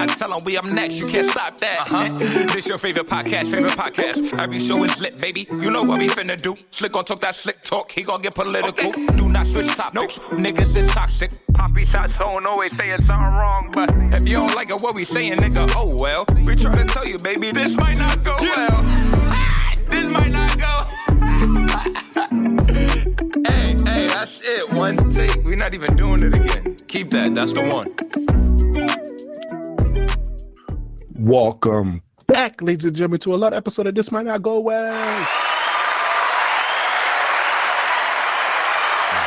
I tell them we up next, you can't stop that. This your favorite podcast. Every show is lit, baby. You know what we finna do. Slick gon' talk that slick talk, he gon' get political. Okay. Do not switch topics, niggas is toxic. Poppy shots don't always saying something wrong, but if you don't like it, what we saying, nigga, oh well. We try to tell you, baby, this might not go well. This might not go. Hey, that's it. One take. We're not even doing it again. Keep that. That's the one. Welcome back, ladies and gentlemen, to another episode of This Might Not Go Well.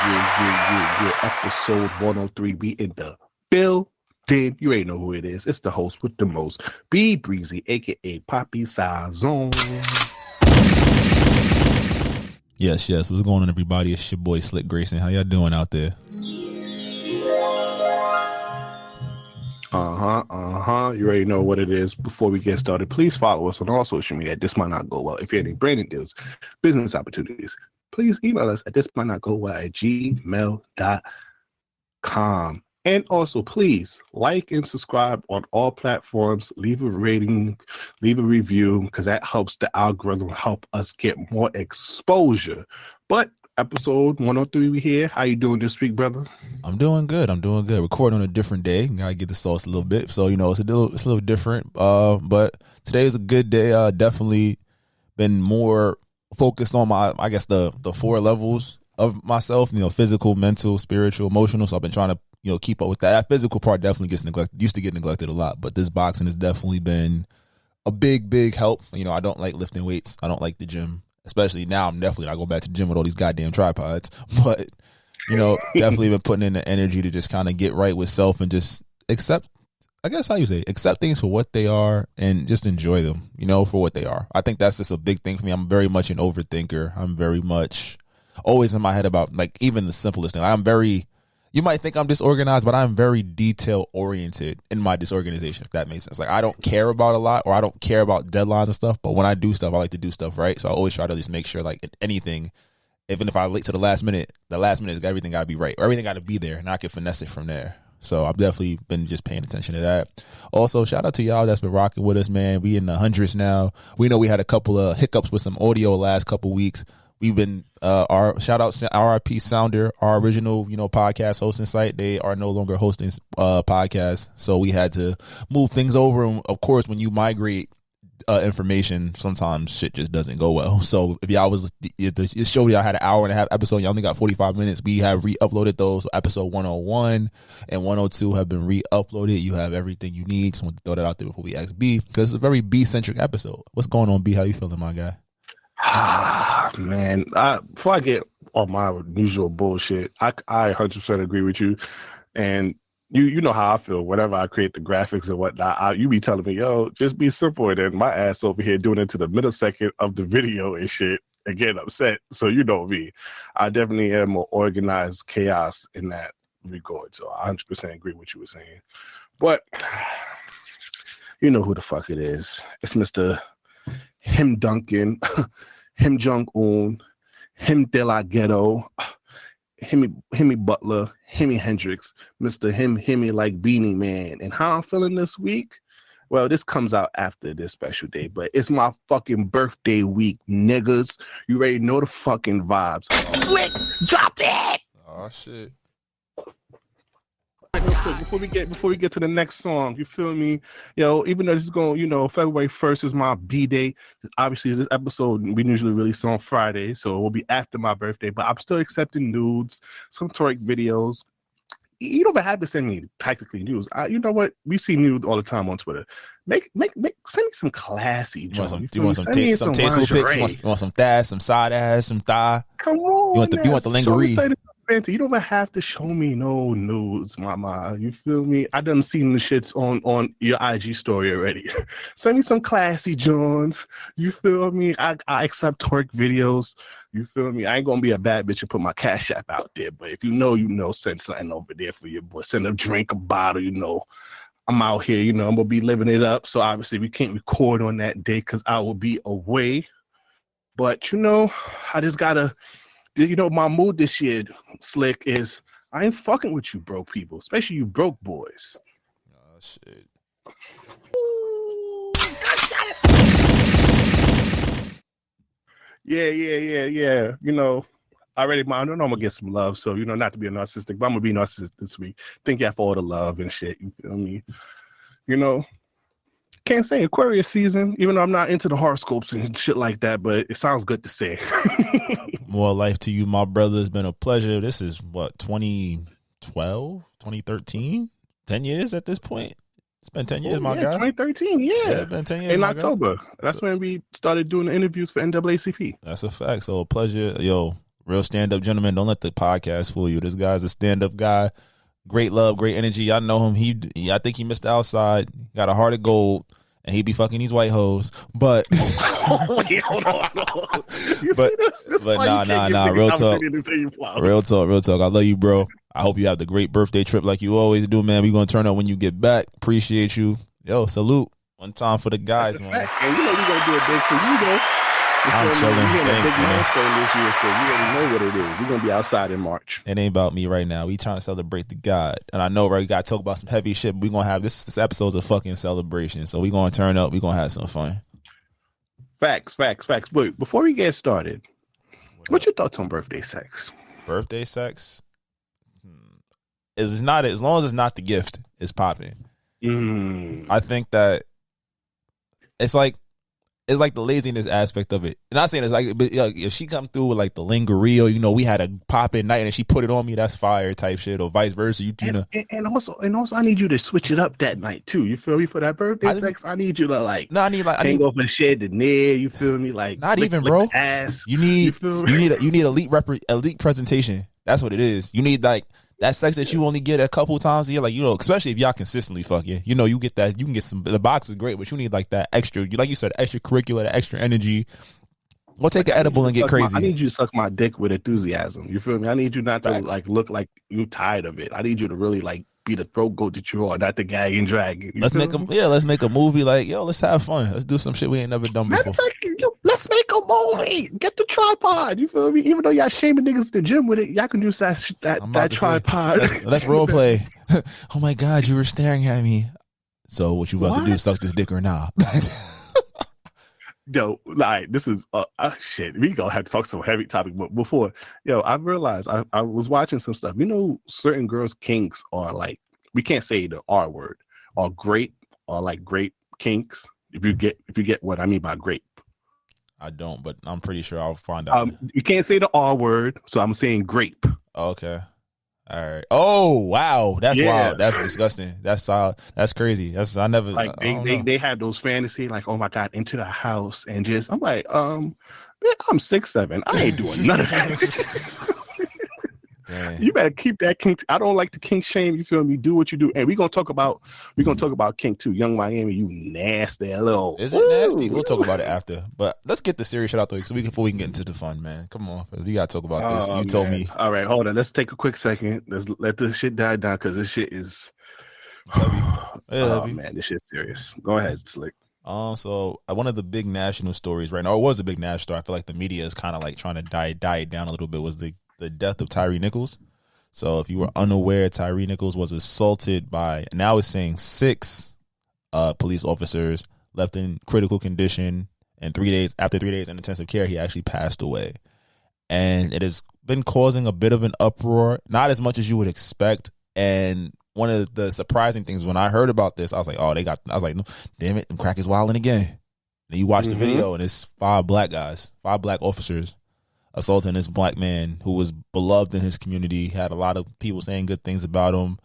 Yeah. Episode 103. We in the building. You already know who it is. It's the host with the most, B Brezzy, aka Poppy Sazon. Yes. What's going on, everybody? It's your boy Slick Grayson. How y'all doing out there? You already know what it is. Before we get started, please follow us on all social media. This might not go well. If you have any branding deals, business opportunities, please email us at thismightnotgowell@gmail.com. And also, please like and subscribe on all platforms. Leave a rating, leave a review, because that helps the algorithm help us get more exposure. But episode 103, we here. How you doing this week, brother? I'm doing good. Recording on a different day. Gotta get the sauce a little bit. So, it's a little different. But today is a good day. Definitely been more focused on the 4 levels of myself, physical, mental, spiritual, emotional. So I've been trying to, keep up with that. That physical part definitely gets neglected. Used to get neglected a lot, but this boxing has definitely been a big help. I don't like lifting weights. I don't like the gym. Especially now, I'm definitely not going back to the gym with all these goddamn tripods. But, definitely been putting in the energy to just kind of get right with self and just accept things for what they are and just enjoy them, for what they are. I think that's just a big thing for me. I'm very much an overthinker. I'm very much always in my head about, even the simplest thing. You might think I'm disorganized, but I'm very detail-oriented in my disorganization, if that makes sense. I don't care about a lot, or I don't care about deadlines and stuff, but when I do stuff, I like to do stuff right. So I always try to at least make sure, anything, even if I'm late to the last minute is everything got to be right, or everything got to be there, and I can finesse it from there. So I've definitely been just paying attention to that. Also, shout out to y'all that's been rocking with us, man. We in the hundreds now. We know we had a couple of hiccups with some audio last couple weeks. We've been our shout out RIP Sounder, our original podcast hosting site. They are no longer hosting podcasts, so we had to move things over. And of course, when you migrate information, sometimes shit just doesn't go well. So if the show y'all had an hour and a half episode, y'all only got 45 minutes. We have re-uploaded those. So episode 101 and 102 have been re-uploaded. You have everything you need. So I want to throw that out there before we ask B, because it's a very B-centric episode. What's going on, B? How you feeling, my guy? Man, before I get on my usual bullshit, I 100% agree with you. And you know how I feel whenever I create the graphics and whatnot. You be telling me, yo, just be simple. And then my ass over here doing it to the millisecond of the video and shit and getting upset. So you know me. I definitely am more organized chaos in that regard. So I 100% agree with what you were saying. But you know who the fuck it is. It's Mr. Him Duncan, Him Jong-un, Him De La Ghetto, Himmy Butler, Himmy Hendrix, Mr. Himmy like Beanie Man. And how I'm feeling this week? Well, this comes out after this special day, but it's my fucking birthday week, niggas. You already know the fucking vibes. Slick, drop it! Oh, shit. Real quick, before we get to the next song, you feel me? Even though this is going, February 1st is my B day. Obviously, this episode we usually release on Friday, so it will be after my birthday. But I'm still accepting nudes, some twerk videos. You don't even have to send me practically nudes. You know what? We see nudes all the time on Twitter. Send me some classy. You want some tasteful pics? You want some thighs, some side ass, some thigh? Come on, you want the lingerie? You don't even have to show me no nudes, mama. You feel me? I done seen the shits on your IG story already. Send me some classy Johns. You feel me? I accept twerk videos. You feel me? I ain't gonna be a bad bitch and put my Cash App out there. But if you know, send something over there for your boy. Send a drink, a bottle, I'm out here, I'm gonna be living it up. So obviously we can't record on that day because I will be away. But I just gotta. My mood this year, Slick, is I ain't fucking with you broke people, especially you broke boys. Oh, shit. Yeah. You know, I know I'm gonna get some love. So, you know, not to be a narcissistic, but I'm gonna be narcissistic this week. Thank you for all the love and shit. You feel me? You know, can't say Aquarius season, even though I'm not into the horoscopes and shit like that, but it sounds good to say. More life to you, my brother. It's been a pleasure. This is what, 2012, 2013? 10 years at this point? It's been 10 years, my guy. 2013, yeah. It's been 10 years, in my October. guy. That's when we started doing the interviews for NAACP. That's a fact. So a pleasure. Yo, real stand-up gentleman. Don't let the podcast fool you. This guy's a stand-up guy. Great love, great energy. I know him. I think he missed the outside. Got a heart of gold. And he be fucking these white hoes, but wait, hold on. You see this? But nah. Real talk. I love you, bro. I hope you have the great birthday trip like you always do, man. We gonna turn up when you get back. Appreciate you. Yo, salute. One time for the guys, man. And you know we gonna do a big for you, though. I'm chilling. We're getting a big milestone this year, so you already know what it is. We're gonna be outside in March. It ain't about me right now. We trying to celebrate the God, and I know, right? We gotta talk about some heavy shit. But we gonna have this episode's a fucking celebration, so we gonna turn up. We gonna have some fun. Facts. Wait, before we get started, what's your thoughts on birthday sex? Birthday sex is not, as long as it's not the gift, it's popping. I think that it's like the laziness aspect of it. And I'm saying it's like, but if she come through with like the lingerie, or, you know, we had a pop-in night and she put it on me, that's fire type shit, or vice versa. You know. And also, I need you to switch it up that night too. You feel me? For that birthday sex, I need you to hang over the shed the near. You feel me? Like not even, bro. Ass. You need elite presentation. That's what it is. You need like that sex that you only get a couple times a year, like, you know, especially if y'all consistently fucking, you know, you get that, you can get some, the box is great, but you need like that extra, like you said, extracurricular, that extra energy. Go take an edible and get crazy. I need you to suck my dick with enthusiasm. You feel me? I need you not to like look like you tired of it. I need you to really like be the throat goat that you are, not the gag and drag. Let's make a movie. Like, yo, let's have fun. Let's do some shit we ain't never done before. Let's make a movie. Get the tripod. You feel me? Even though y'all shaming niggas at the gym with it, y'all can use that tripod. Let's role play. Oh my God, you were staring at me. So what you about to do? Suck this dick or not? Yo, like, this is shit. We gonna have to talk some heavy topic, but before, I've realized I was watching some stuff. You know, certain girls' kinks are like, we can't say the R word, or grape, or like grape kinks. If you get what I mean by grape. I don't, but I'm pretty sure I'll find out. You can't say the R word, so I'm saying grape. Okay. All right. Oh wow, that's wild. That's disgusting. That's crazy. I never like they have those fantasy like, oh my God, into the house and just I'm like, man, I'm 6'7". I ain't doing none of that. You better keep that kink. I don't like the kink shame. You feel me? Do what you do, and we're gonna talk about kink too. Young Miami, you nasty little. Is it nasty? We'll talk about it after. But let's get the serious shit out the way before we can get into the fun, man. Come on, we gotta talk about this. You told me. All right, hold on. Let's take a quick second. Let's let this shit die down because this shit is heavy. Man, this shit's serious. Go ahead, Slick. So one of the big national stories right now, or was a big national story. I feel like the media is kind of like trying to die it down a little bit. Was the death of Tyre Nicholas. So if you were unaware, Tyre Nicholas was assaulted by, now it's saying 6 police officers, left in critical condition, and after 3 days in intensive care, he actually passed away. And it has been causing a bit of an uproar, not as much as you would expect. And one of the surprising things when I heard about this, I was like, no, damn it, them crackers wilding again. And you watch the video, and it's 5 black officers assaulting this black man who was beloved in his community, had a lot of people saying good things about him.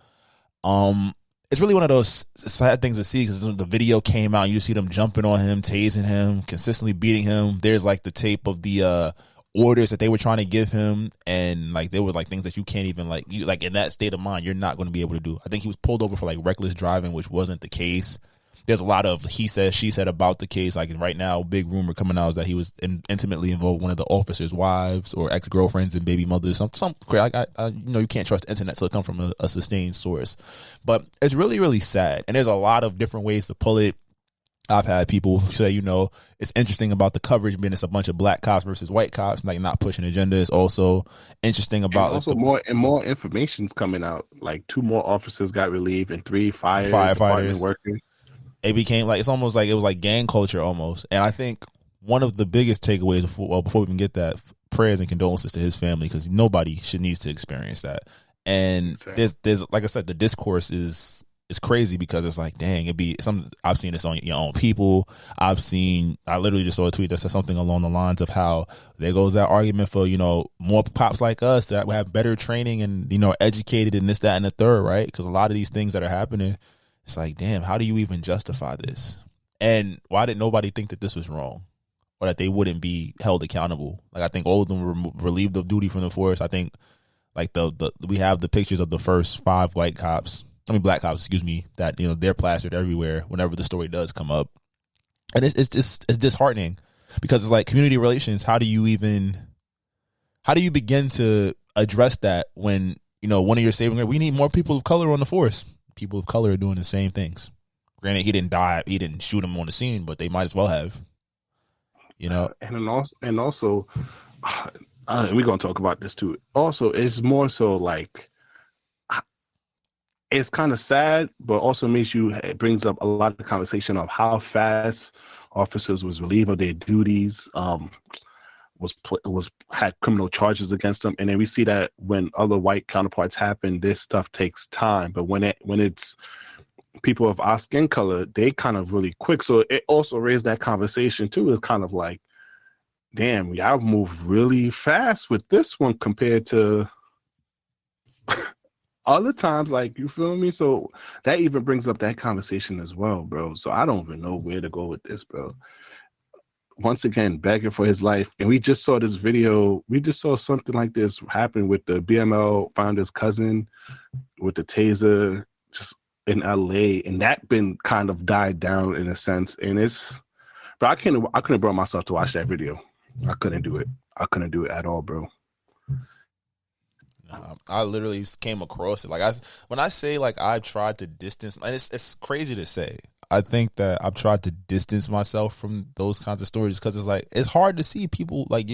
It's really one of those sad things to see because the video came out and you see them jumping on him, tasing him, consistently beating him. There's like the tape of the orders that they were trying to give him, and like there were like things that you can't even like in that state of mind you're not going to be able to do. I think he was pulled over for like reckless driving, which wasn't the case. There's a lot of he said, she said about the case. Like right now, big rumor coming out is that he was intimately involved with one of the officers' wives or ex-girlfriends and baby mothers. Some you can't trust the internet till it comes from a sustained source. But it's really, really sad. And there's a lot of different ways to pull it. I've had people say, it's interesting about the coverage being it's a bunch of black cops versus white cops, like not pushing agenda. It's also interesting about more information's coming out. Like 2 more officers got relieved and 3 firefighters working. it became like, it's almost like it was like gang culture almost. And I think one of the biggest takeaways before we even get that, prayers and condolences to his family, because nobody needs to experience that. And there's like I said, the discourse is crazy, because it's like, dang, I've seen this on your own people. I literally just saw a tweet that said something along the lines of how there goes that argument for, more cops like us that have better training and, educated and this, that, and the third, right? Because a lot of these things that are happening, it's like, damn, how do you even justify this? And why did nobody think that this was wrong, or that they wouldn't be held accountable? Like, I think all of them were relieved of duty from the force. I think, like, we have the pictures of the first black cops, that, they're plastered everywhere whenever the story does come up. And it's disheartening, because it's like, community relations, how do you begin to address that when, one of your saving, we need more people of color on the force. People of color are doing the same things. Granted, he didn't shoot him on the scene, but they might as well have, and also we're going to talk about this too. Also, it's more so like, it's kind of sad, but also it brings up a lot of conversation of how fast officers was relieved of their duties, had criminal charges against them. And then we see that when other white counterparts happen, this stuff takes time. But when it's people of our skin color, they kind of really quick. So it also raised that conversation too. It's kind of like, damn, y'all moved really fast with this one compared to other times, like, you feel me? So that even brings up that conversation as well, bro. So I don't even know where to go with this, bro. Once again, begging for his life. And we just saw this video. We just saw something like this happen with the BML founder's cousin with the taser just in LA. And that been kind of died down in a sense. And but I couldn't bring myself to watch that video. I couldn't do it. I couldn't do it at all, bro. I literally came across it. Like, when I say, like, I've tried to distance, and it's crazy to say, I think that I've tried to distance myself from those kinds of stories, because it's like, it's hard to see people like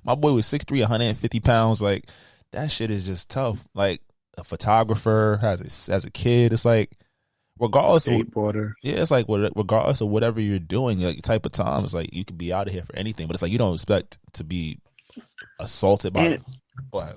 my boy was 6'3", 150 pounds. Like, that shit is just tough. Like, a photographer has a kid. It's like, regardless skateboarder. It's like, regardless of whatever you're doing, like, type of time, it's like, you could be out of here for anything, but it's like, you don't expect to be assaulted by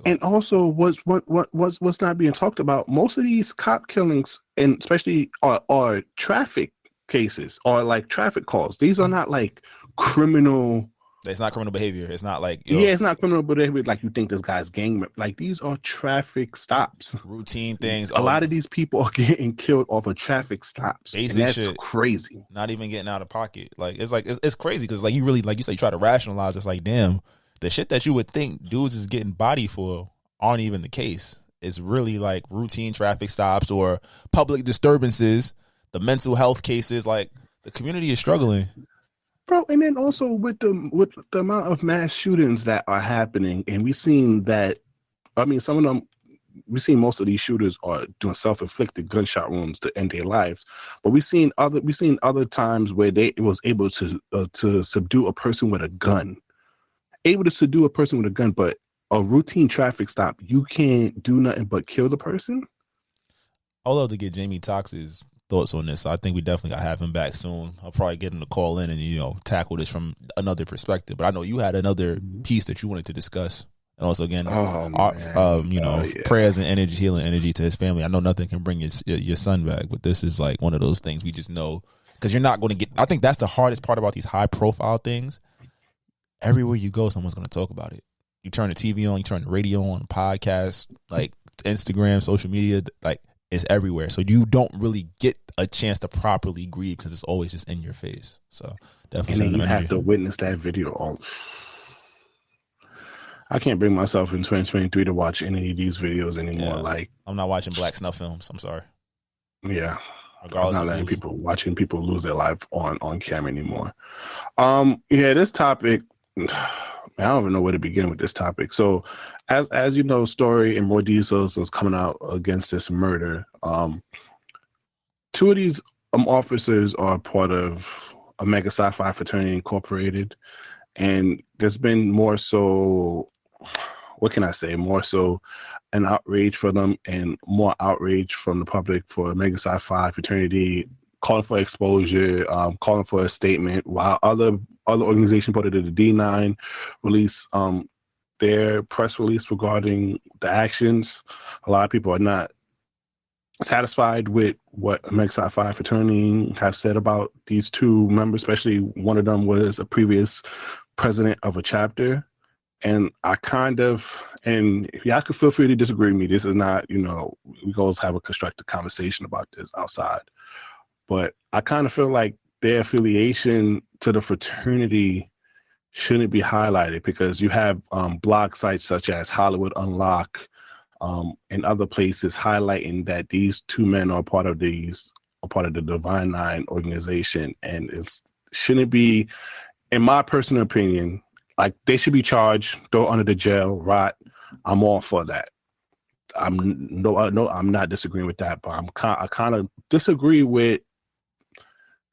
and also what's not being talked about, most of these cop killings, and especially are traffic cases, or like traffic calls. These are not like criminal. It's not criminal behavior. It's not like, it's not criminal behavior like you think this guy's gang. Like, these are traffic stops, routine things. A lot of these people are getting killed off of traffic stops. Basic and that's shit. Crazy. Not even getting out of pocket. Like, it's crazy, because like, you really, like you say, you try to rationalize. It's like, damn, the shit that you would think dudes is getting body for aren't even the case. It's really like routine traffic stops or public disturbances, the mental health cases. Like, the community is struggling, bro. And then also with the amount of mass shootings that are happening, and we've seen that. I mean, some of them, we've seen most of these shooters are doing self-inflicted gunshot wounds to end their lives. But we've seen other times where they was able to subdue a person with a gun. But a routine traffic stop, you can't do nothing but kill the person. I'd love to get Jamie Tox's thoughts on this. I think we definitely got to have him back soon. I'll probably get him to call in and, tackle this from another perspective. But I know you had another piece that you wanted to discuss. And also, again, prayers and energy, healing energy to his family. I know nothing can bring your son back, but this is like one of those things we just know, because you're not going to get. I think that's the hardest part about these high profile things. Everywhere you go, someone's going to talk about it. You turn the TV on, you turn the radio on, podcast, like Instagram, social media, like, it's everywhere. So you don't really get a chance to properly grieve, because it's always just in your face. So definitely, and then you have to witness that video. I can't bring myself in 2023 to watch any of these videos anymore. Yeah, like, I'm not watching black snuff films. I'm sorry. Yeah. Regardless, I'm not letting watching people lose their life on camera anymore. This topic, I don't even know where to begin with this topic. So, as you know, Story and more details is coming out against this murder. Two of these officers are part of Omega Psi Phi Fraternity Incorporated, and there's been more so, what can I say, more so an outrage for them and more outrage from the public for Omega Psi Phi Fraternity calling for exposure, calling for a statement, while other organizations, put it in the D9, release their press release regarding the actions. A lot of people are not satisfied with what Omega Psi Phi fraternity have said about these two members, especially one of them was a previous president of a chapter. And I kind of, and y'all can feel free to disagree with me. This is not, we always have a constructive conversation about this outside. But I kind of feel like their affiliation to the fraternity shouldn't be highlighted, because you have blog sites such as Hollywood Unlock and other places highlighting that these two men are part of the Divine Nine organization, and it shouldn't be, in my personal opinion, like they should be charged, throw under the jail, rot. I'm all for that. I'm not disagreeing with that, but I kind of disagree with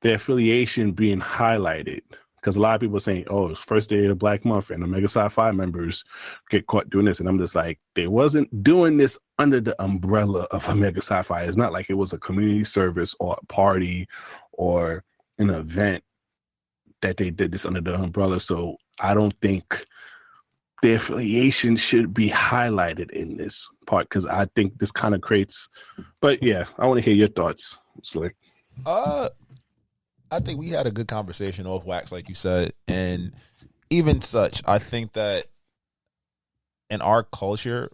their affiliation being highlighted, because a lot of people are saying, "Oh, it's first day of the Black Month, and Omega Psi Phi members get caught doing this," and I'm just like, they wasn't doing this under the umbrella of Omega Psi Phi. It's not like it was a community service or a party or an event that they did this under the umbrella. So I don't think their affiliation should be highlighted in this part, because I think this kind of creates. But yeah, I want to hear your thoughts, Slick. I think we had a good conversation off wax, like you said, and even such, I think that in our culture,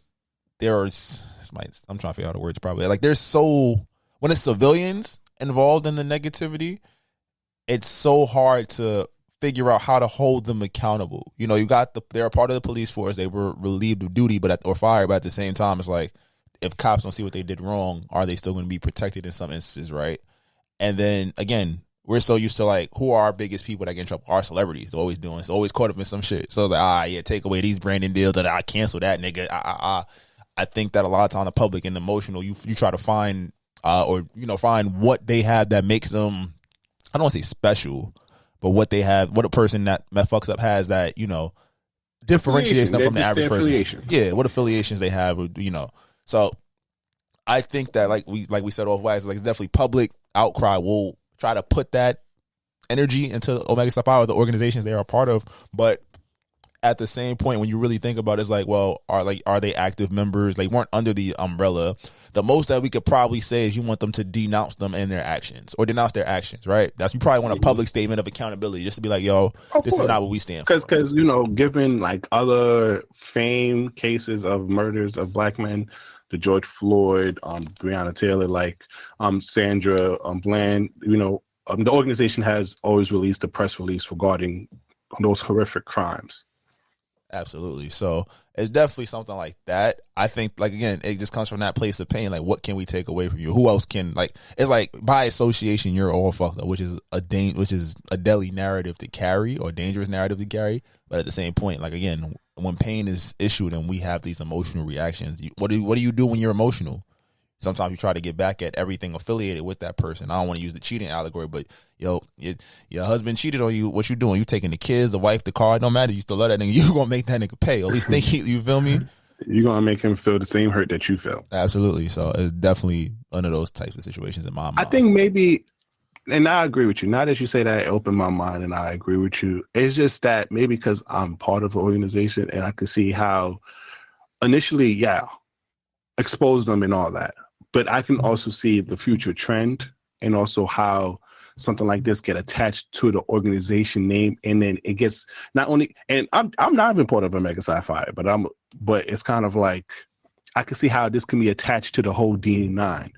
I'm trying to figure out the words probably. Like, when it's civilians involved in the negativity, it's so hard to figure out how to hold them accountable. They're a part of the police force. They were relieved of duty, or fired, but at the same time, it's like, if cops don't see what they did wrong, are they still going to be protected in some instances, right? And then again, we're so used to, like, who are our biggest people that get in trouble? Our celebrities. They're always doing. It's always caught up in some shit. So it's like, take away these branding deals, and I cancel that nigga. I think that a lot of time the public and emotional, you try to find find what they have that makes them, I don't want to say special, but what they have, what a person that fucks up has that, differentiates them from the average person. Yeah, what affiliations they have, So I think that, like we said off wax, like, it's definitely public outcry will try to put that energy into Omega Psi Phi or the organizations they are a part of. But at the same point, when you really think about it, it's like, well, are they active members? They weren't under the umbrella. The most that we could probably say is you want them to denounce them and their actions, or denounce their actions, right? You probably want a public statement of accountability, just to be like, yo, this is not what we stand for. Because given like other fame cases of murders of Black men, the George Floyd, Breonna Taylor, like Sandra Bland, the organization has always released a press release regarding those horrific crimes. Absolutely. So it's definitely something like that. I think, like, again, it just comes from that place of pain. Like, what can we take away from you? Who else can, like, it's like by association, you're all fucked up, which is a deadly narrative to carry, or dangerous narrative to carry. But at the same point, like, again, when pain is issued and we have these emotional reactions, what do you do when you're emotional? Sometimes you try to get back at everything affiliated with that person. I don't want to use the cheating allegory, but your husband cheated on you. What you doing? You taking the kids, the wife, the car. It don't matter. You still love that nigga. You gonna make that nigga pay. At least think you feel me? You're gonna make him feel the same hurt that you felt. Absolutely. So it's definitely one of those types of situations in my mind. I think maybe, and I agree with you. Now that you say that, it opened my mind, and I agree with you. It's just that maybe because I'm part of an organization, and I can see how initially, expose them and all that. But I can also see the future trend, and also how something like this get attached to the organization name, and then it gets not only. And I'm not even part of Omega Psi Phi, but it's kind of like I can see how this can be attached to the whole D9.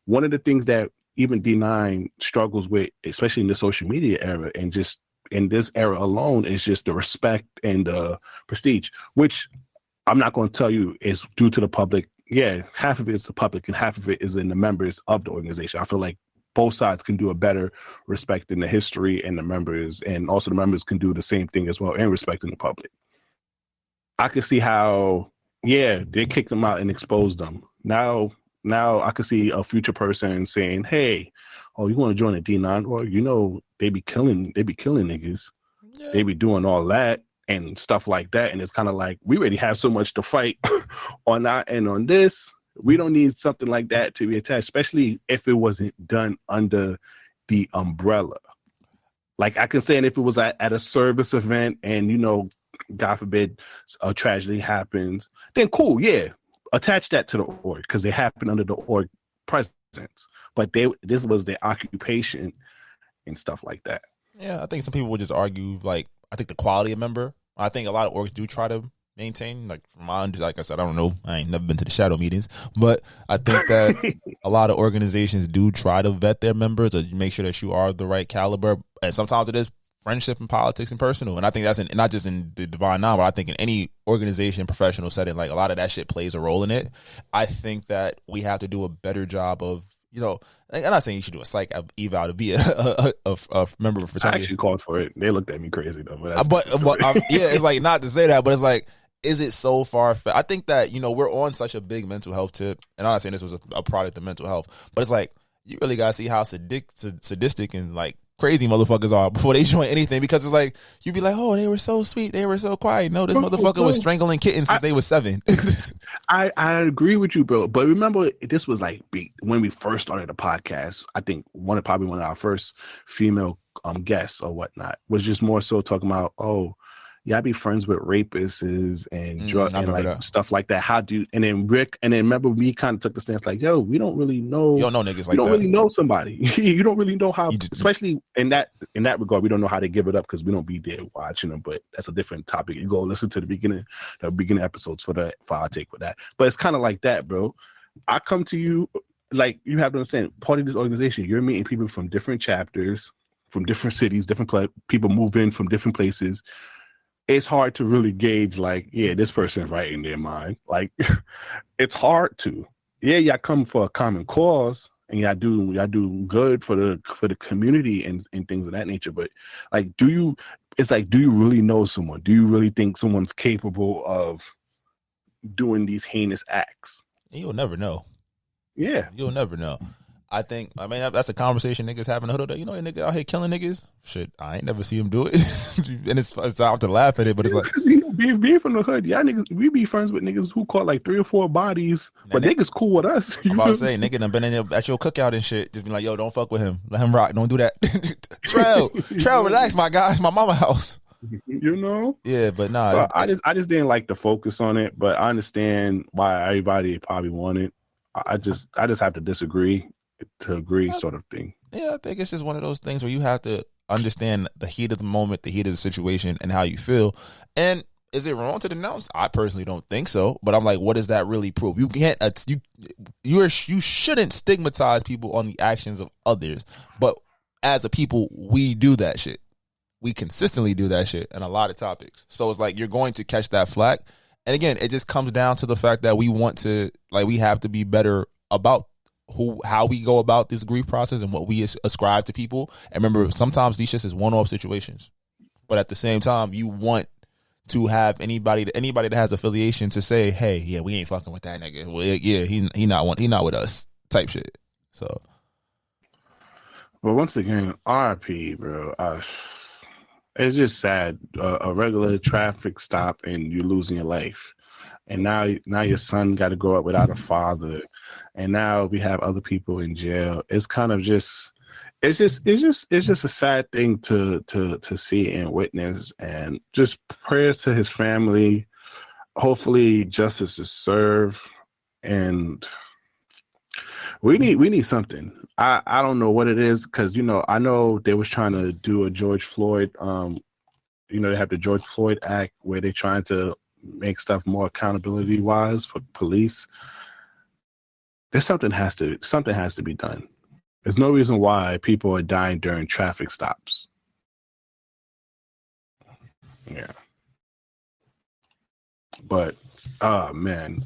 One of the things that even D9 struggles with, especially in the social media era, and just in this era alone, is just the respect and the prestige, which I'm not going to tell you is due to the public. Yeah, half of it is the public and half of it is in the members of the organization. I feel like both sides can do a better respecting the history and the members, and also the members can do the same thing as well and respecting the public. I can see how, they kicked them out and exposed them. Now I can see a future person saying, hey, you want to join a D9? Or, they be killing niggas. Yeah. They be doing all that and stuff like that. And it's kind of like, we already have so much to fight on that and on this. We don't need something like that to be attached, especially if it wasn't done under the umbrella. Like I can say, and if it was at a service event and, you know, God forbid a tragedy happens, then cool, yeah. Attach that to the org because they happen under the org presence. But this was their occupation and stuff like that. Yeah, I think some people would just argue, like, I think the quality of member, I think a lot of orgs do try to maintain, like, from my like I said, I don't know, I ain't never been to the shadow meetings, but I think that a lot of organizations do try to vet their members or make sure that you are the right caliber, and sometimes it is friendship and politics and personal, and I think that's not just in the Divine Nine, but I think in any organization, professional setting, like a lot of that shit plays a role in it. I think that we have to do a better job of, you know, I'm not saying you should do a psych eval to be a member of a fraternity. I actually called for it. They looked at me crazy though. But yeah, it's like, not to say that, but it's like, is it so far? I think that, you know, we're on such a big mental health tip, and I'm not saying this was a product of mental health, but it's like, you really gotta see how sadistic and like crazy motherfuckers are before they join anything, because it's like, you'd be like, oh, they were so sweet, they were so quiet. No, this motherfucker was strangling kittens since they were 7. I agree with you, bro. But remember, this was like when we first started the podcast. I think probably one of our first female guests or whatnot was just more so talking about, oh, yeah, I be friends with rapists and drug and like stuff like that. How do you, and then remember we kind of took the stance like, yo, we don't really know. You don't know niggas like that. You don't really know somebody. You don't really know how, especially in that regard, we don't know how they give it up because we don't be there watching them. But that's a different topic. You go listen to the beginning episodes for our take with that. But it's kind of like that, bro. I come to you, like, you have to understand, part of this organization, you're meeting people from different chapters, from different cities, people move in from different places. It's hard to really gauge, like, yeah, this person's right in their mind. Like, it's hard to. Yeah, y'all come for a common cause, and y'all do good for the community and things of that nature. But like, do you really know someone? Do you really think someone's capable of doing these heinous acts? You'll never know. Yeah, you'll never know. I mean, that's a conversation niggas having a hood. You know, a nigga out here killing niggas. Shit, I ain't never see him do it. And it's out to laugh at it, but it's like, being from the hood, y'all niggas, we be friends with niggas who caught like 3 or 4 bodies, but niggas cool with us. I'm about to say, nigga done been in there at your cookout and shit. Just be like, yo, don't fuck with him. Let him rock. Don't do that. Trell, relax, my guy. It's my mama house. You know? Yeah, but nah. So I just didn't like the focus on it, but I understand why everybody probably wanted. I just have to disagree to agree, sort of thing. Yeah, I think it's just one of those things where you have to understand the heat of the moment, the heat of the situation, and how you feel. And is it wrong to denounce? I personally don't think so. But I'm like, what does that really prove? You can't. You shouldn't stigmatize people on the actions of others. But as a people, we do that shit. We consistently do that shit in a lot of topics. So it's like, you're going to catch that flack. And again, it just comes down to the fact that we have to be better about how we go about this grief process and what we ascribe to people. And remember, sometimes these shits is one-off situations, but at the same time, you want to have anybody that has affiliation to say, hey, yeah, we ain't fucking with that nigga. Well, yeah, he not with us type shit. So, but once again, RIP, bro. It's just sad. A regular traffic stop and you're losing your life, and now your son got to grow up without a father. And now we have other people in jail. It's kind of just, it's just a sad thing to see and witness. And just prayers to his family. Hopefully justice is served. And we need something. I don't know what it is, because, you know, I know they was trying to do a George Floyd. You know, they have the George Floyd Act where they're trying to make stuff more accountability wise for police. Something has to be done. There's no reason why people are dying during traffic stops. Yeah. But man.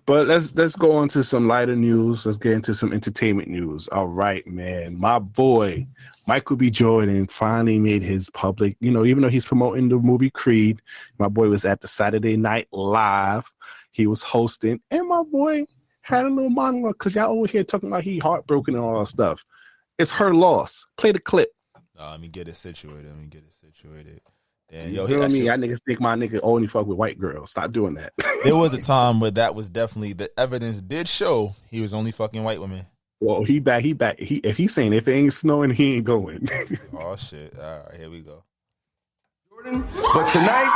But let's go on to some lighter news. Let's get into some entertainment news. All right, man. My boy Michael B. Jordan finally made his public, you know, even though he's promoting the movie Creed, my boy was at the Saturday Night Live. He was hosting, and my boy had a little monologue, because y'all over here talking about he heartbroken and all that stuff. It's her loss. Play the clip. Let me get it situated. Damn, yo, you know me? Y'all niggas think my nigga only fuck with white girls. Stop doing that. There was a time where that was definitely, the evidence did show he was only fucking white women. Well, he back. If he's saying if it ain't snowing, he ain't going. Oh shit! All right, here we go. Jordan, but tonight,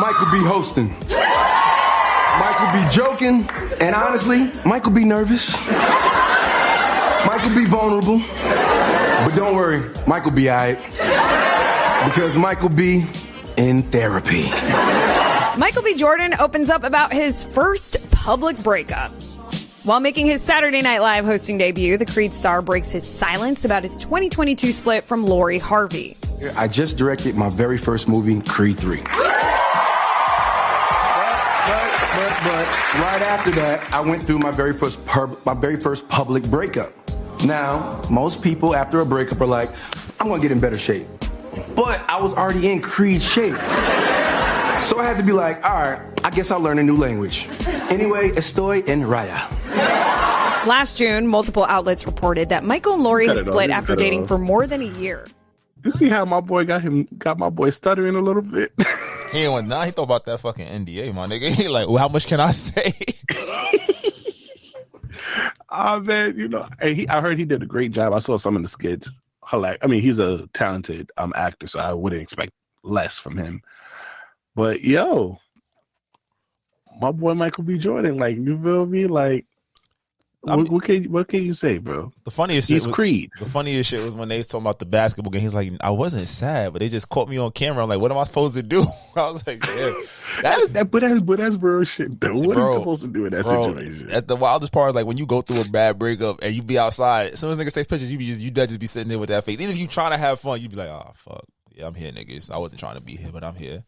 Mike will be hosting. Mike will be joking, and honestly, Mike will be nervous. Mike will be vulnerable, but don't worry, Mike will be all right, because Mike will be in therapy. Michael B. Jordan opens up about his first public breakup. While making his Saturday Night Live hosting debut, the Creed star breaks his silence about his 2022 split from Lori Harvey. I just directed my very first movie, Creed 3. But right after that, I went through my very first public breakup. Now, most people after a breakup are like, I'm gonna get in better shape. But I was already in Creed shape. So I had to be like, all right, I guess I'll learn a new language. Anyway, estoy en raya. Last June, multiple outlets reported that Michael and Lori had split after dating for more than a year. You see how my boy got my boy stuttering a little bit? He ain't went. Nah, he thought about that fucking NDA, my nigga. He like, well, how much can I say? Oh man, I heard he did a great job. I saw some of the skits. I mean, he's a talented actor, so I wouldn't expect less from him. But yo, my boy Michael B. Jordan, like, you feel me? Like, what can you say, bro? The funniest He's shit was, Creed. The funniest shit was when they was talking about the basketball game. He's like, I wasn't sad, but they just caught me on camera. I'm like, what am I supposed to do? I was like, yeah. But that's real shit, though. What are you supposed to do in that situation? That's the wildest part. Is like when you go through a bad breakup and you be outside. As soon as niggas take pictures, you just be sitting there with that face. Even if you trying to have fun, you be like, oh fuck, yeah, I'm here, niggas. I wasn't trying to be here, but I'm here.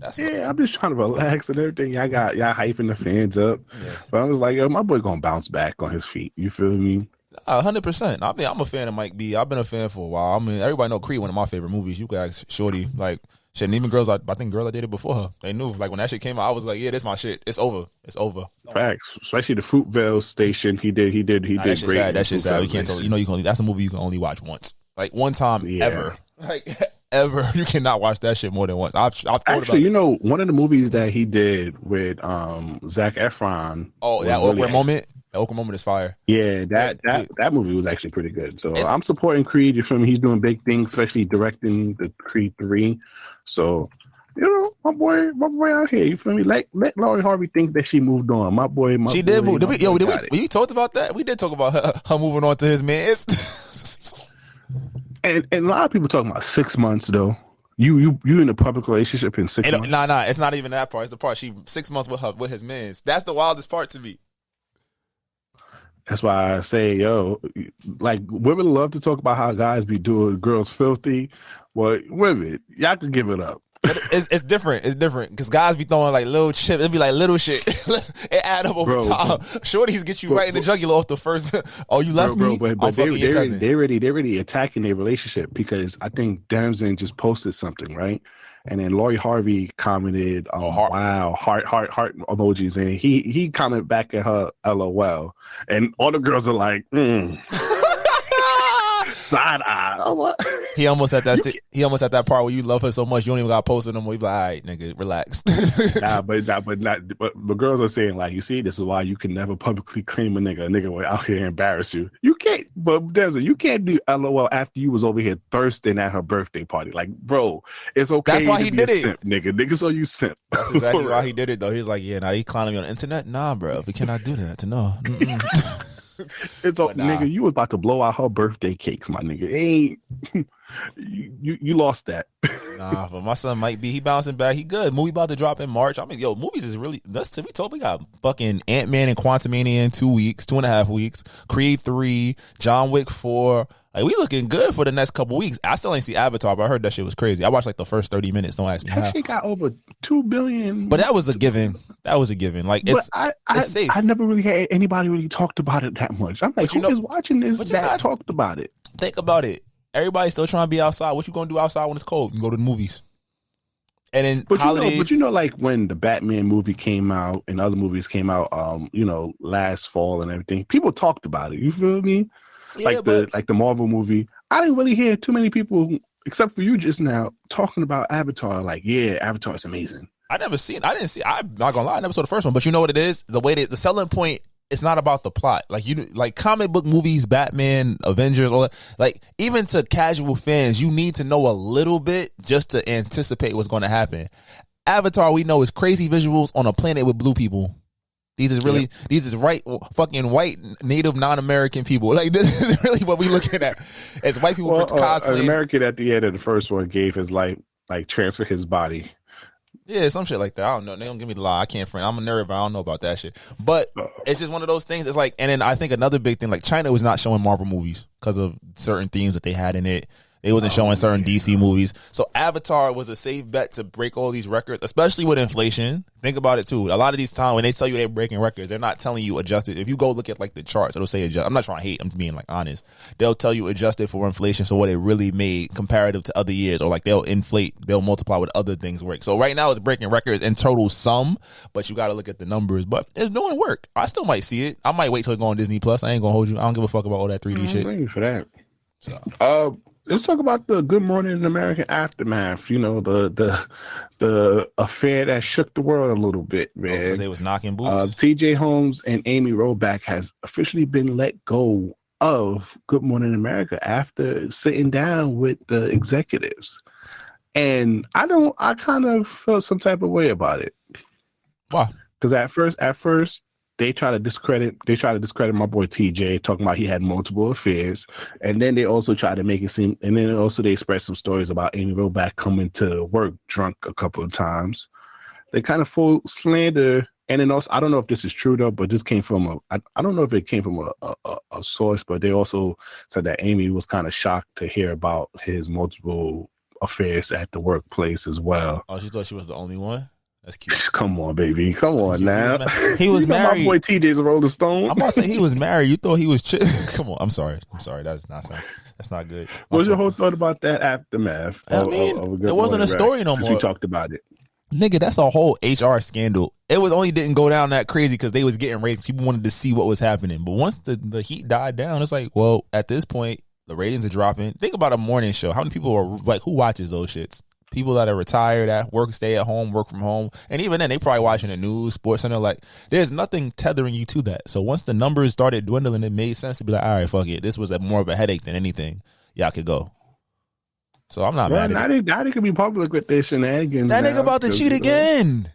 I'm just trying to relax and everything. Y'all hyping the fans up. Yeah. But I was like, yo, my boy gonna bounce back on his feet. You feel me? 100%. I mean, I'm a fan of Mike B. I've been a fan for a while. I mean, everybody know Creed, one of my favorite movies. You can ask Shorty, like, shit, and even girls, I think girls I dated before her, they knew. Like, when that shit came out, I was like, yeah, this my shit. It's over. It's over. Facts. Especially the Fruitvale Station. He did great. Sad. That shit's sad. You can't tell. You can. That's a movie you can only watch once. Like, one time ever. Like, ever. You cannot watch that shit more than once. I've thought actually, one of the movies that he did with Zac Efron. Oh, that awkward moment. The awkward moment is fire. Yeah, that movie was actually pretty good. So I'm supporting Creed. You feel me? He's doing big things, especially directing the Creed 3. So, my boy out here. You feel me? Let Lori Harvey think that she moved on. She did move. We talked about that. We did talk about her moving on to his man. And a lot of people talking about 6 months though. You in a public relationship in 6 months? Nah, it's not even that part. It's the part 6 months with his mans. That's the wildest part to me. That's why I say, yo, like, women love to talk about how guys be doing girls filthy. Well, women, y'all can give it up. It's different. It's different because guys be throwing like little chips. It'd be like little shit. It add up over time. Shorties get you right in the jugular off the first. Oh, you left me. But they already attacking their relationship because I think Damson just posted something, right? And then Lori Harvey commented, wow, heart emojis, and he commented back at her LOL, and all the girls are like, side eye. He almost at that part where you love her so much you don't even got to post it no more. You be like, all right, nigga, relax. But girls are saying like, you see, this is why you can never publicly claim a nigga will out here embarrass you. You can't, but Desert, you can't do LOL after you was over here thirsting at her birthday party. Like, bro, it's okay. That's why he did it, simp, nigga. Niggas so you simp. That's exactly why he did it though. He's like, yeah, now he clowning me on the internet. Nah, bro, we cannot do that. No. It's nigga, you was about to blow out her birthday cakes, my nigga. You lost that. Nah, but my son might be. He bouncing back. He good. Movie about to drop in March. I mean, yo, movies is really. That's we told. We got fucking Ant-Man and Quantumania in 2.5 weeks. Creed 3, John Wick 4. Like, we looking good for the next couple weeks. I still ain't see Avatar, but I heard that shit was crazy. I watched like the first 30 minutes. Don't ask me how. That shit got over 2 billion. But that was a given. Like, it's safe. I never really had anybody really talked about it that much. I'm like, who is watching this that talked about it? Think about it. Everybody's still trying to be outside. What you gonna do outside when it's cold? You can go to the movies. And then holidays. Like when the Batman movie came out and other movies came out, last fall and everything, people talked about it. You feel me? Yeah, like the Marvel movie. I didn't really hear too many people, except for you just now, talking about Avatar. Like, yeah, Avatar is amazing. I'm not gonna lie, I never saw the first one. But you know what it is? The way that the selling point it's not about the plot. Like like comic book movies, Batman, Avengers, all that. Like even to casual fans, you need to know a little bit just to anticipate what's going to happen. Avatar, we know, is crazy visuals on a planet with blue people. These is fucking white native non-American people. Like this is really what we looking at. It's white people cosplaying. An American at the end of the first one gave his life, like transfer his body. Yeah, some shit like that. I don't know. They don't give me the lie. I can't friend. I'm a nerd, but I don't know about that shit. But it's just one of those things. It's like, and then I think another big thing, like China was not showing Marvel movies because of certain themes that they had in it. They wasn't showing certain DC movies. So Avatar was a safe bet to break all these records, especially with inflation. Think about it too. A lot of these times when they tell you they're breaking records, they're not telling you adjusted. If you go look at like the charts, it'll say adjust. I'm not trying to hate. I'm being like honest. They'll tell you adjusted for inflation. So what it really made comparative to other years, or like they'll multiply with other things work. So right now it's breaking records in total sum, but you got to look at the numbers. But it's doing work. I still might see it. I might wait till it go on Disney Plus. I ain't gonna hold you. I don't give a fuck about all that 3D shit. Thank you for that. So. Let's talk about the Good Morning American aftermath. You know, the affair that shook the world a little bit, man. They was knocking boots. T.J. Holmes and Amy Roback has officially been let go of Good Morning America after sitting down with the executives. And I kind of felt some type of way about it. Why? Because at first, they try to discredit my boy TJ, talking about he had multiple affairs, and then they also try to make it seem, and then also they express some stories about Amy Roback coming to work drunk a couple of times. They kind of full slander, and then also I don't know if this is true though, but this came from I don't know if it came from a source, but they also said that Amy was kind of shocked to hear about his multiple affairs at the workplace as well. Oh, she thought she was the only one. That's cute. Come on, baby. Come on now. He was married. My boy TJ's a Rolling Stone. I'm about to say he was married. You thought he was Come on. I'm sorry. That's not good. What's your whole thought about that aftermath? I mean, it wasn't a story no more. We talked about it. Nigga, that's a whole HR scandal. It didn't go down that crazy because they was getting ratings. People wanted to see what was happening. But once the heat died down, it's like, well, at this point, the ratings are dropping. Think about a morning show. How many people are like, who watches those shits? People that are retired at work, stay at home, work from home. And even then, they probably watching the news, Sports Center. Like, there's nothing tethering you to that. So once the numbers started dwindling, it made sense to be like, all right, fuck it. This was more of a headache than anything. Y'all could go. So I'm not mad at it. Now they could be public with their shenanigans. That nigga about to cheat again.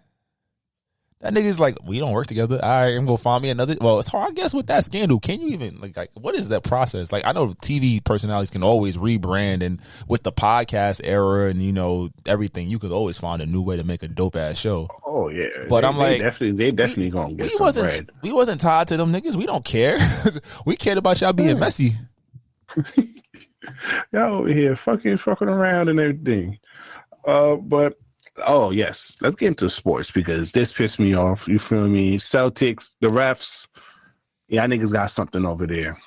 That nigga's like, we don't work together. All right, I'm going to find me another. Well, it's hard, I guess, with that scandal. Can you even, like, what is that process? Like, I know TV personalities can always rebrand, and with the podcast era and, you know, everything, you could always find a new way to make a dope-ass show. Oh, yeah. But they definitely going to get some bread. We wasn't tied to them niggas. We don't care. We cared about y'all being messy. Y'all over here fucking around and everything. But... Oh, yes. Let's get into sports because this pissed me off. You feel me? Celtics, the refs. Yeah, niggas got something over there.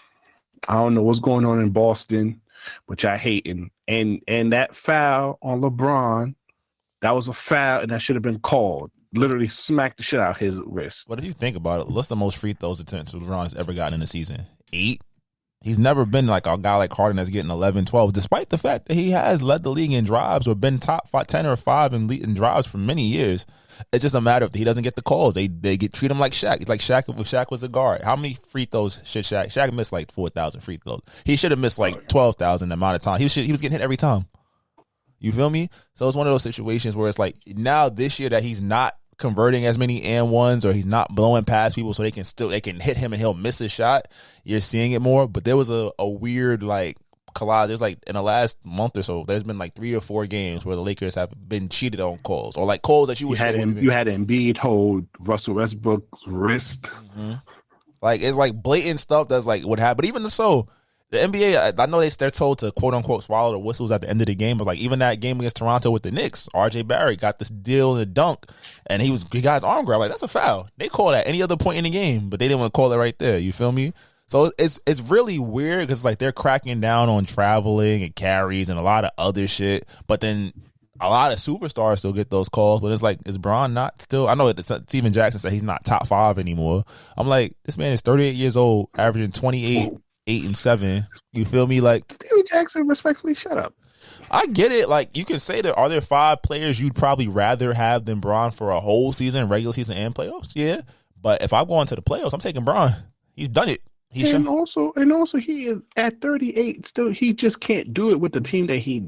I don't know what's going on in Boston, but y'all hating. And that foul on LeBron, that was a foul and that should have been called. Literally smacked the shit out of his wrist. But if you think about it, what's the most free throws attempts LeBron's ever gotten in a season? 8? He's never been like a guy like Harden that's getting 11, 12, despite the fact that he has led the league in drives or been top 10 or 5 in drives for many years. It's just a matter of he doesn't get the calls. They treat him like Shaq. It's like Shaq if Shaq was a guard. How many free throws should Shaq? Shaq missed like 4,000 free throws. He should have missed like 12,000 the amount of time. He was getting hit every time. You feel me? So it's one of those situations where it's like now this year that he's not converting as many and ones or he's not blowing past people so they can hit him and he'll miss a shot. You're seeing it more, but there was a weird like collage. There's like in the last month or so, there's been like 3 or 4 games where the Lakers have been cheated on calls or like calls that you had Embiid hold Russell Westbrook's wrist. Mm-hmm. Like it's like blatant stuff that's like what happened. But even so, the NBA, I know they're told to quote unquote swallow the whistles at the end of the game, but like even that game against Toronto with the Knicks, RJ Barrett got this deal in the dunk, and he got his arm grabbed. Like that's a foul. They call that any other point in the game, but they didn't want to call it right there. You feel me? So it's really weird because like they're cracking down on traveling and carries and a lot of other shit, but then a lot of superstars still get those calls. But it's like, is Bron not still? I know Steven Jackson said he's not top 5 anymore. I'm like, this man is 38 years old, averaging 28. 8 and 7. You feel me? Like Steven Jackson, respectfully, shut up. I get it. Like you can say that. Are there 5 players you'd probably rather have than Bron for a whole season, regular season, and playoffs? Yeah, But if I'm going to the playoffs, I'm taking Bron. He's done it. And also he is at 38. Still, he just can't do it with the team that he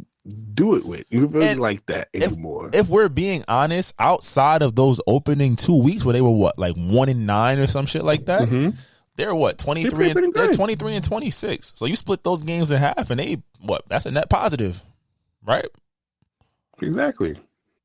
do it with. You really like that anymore. If we're being honest, outside of those opening 2 weeks where they were what, like 1-9 or some shit like that, they're what, 23 they're 23 and 26. So you split those games in half, and that's a net positive, right? Exactly.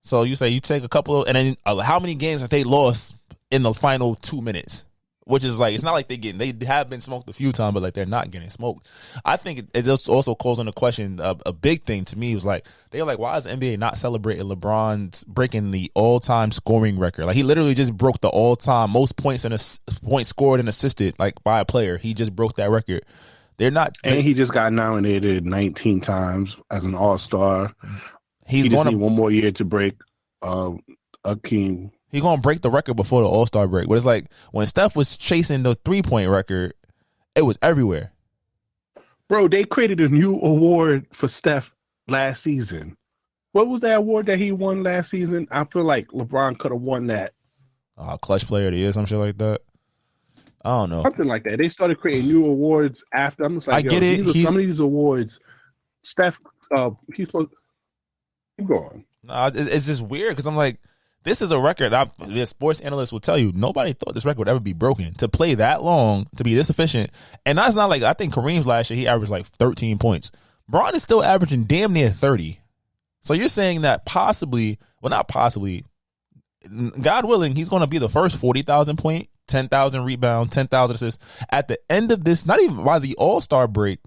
So you say you take a couple of, and then how many games have they lost in the final 2 minutes? Which is like, it's not like they have been smoked a few times, but like they're not getting smoked. I think it just also calls into question a big thing to me was like, they were like, why is the NBA not celebrating LeBron's breaking the all-time scoring record? Like he literally just broke the all-time most points scored and assisted like by a player. He just broke that record. They're not, and he just got nominated 19 times as an All-Star. He just need one more year to break Akeem. He's going to break the record before the All-Star break. But it's like when Steph was chasing the three-point record, it was everywhere. Bro, they created a new award for Steph last season. What was that award that he won last season? I feel like LeBron could have won that. Clutch Player of the Year, some shit like that. I don't know. Something like that. They started creating new awards after. I'm just like, I get it. Some of these awards, Steph, he's supposed to keep going. It's just weird because I'm like, this is a record. The sports analysts will tell you nobody thought this record would ever be broken. To play that long, to be this efficient, and that's not like I think Kareem's last year he averaged like 13 points. Bron is still averaging damn near 30. So you're saying that possibly, well, not possibly, God willing, he's going to be the first 40,000 point, 10,000 rebound, 10,000 assists at the end of this. Not even by the All-Star break,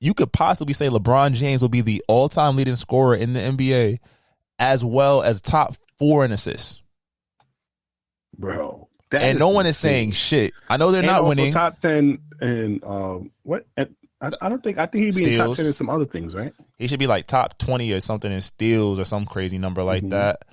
you could possibly say LeBron James will be the all-time leading scorer in the NBA, as well as top 4 in assists, bro. And no one is saying shit. I know they're not winning. Top 10 and what? I don't think. I think he'd be in top 10 in some other things, right? He should be like top 20 or something in steals or some crazy number like that.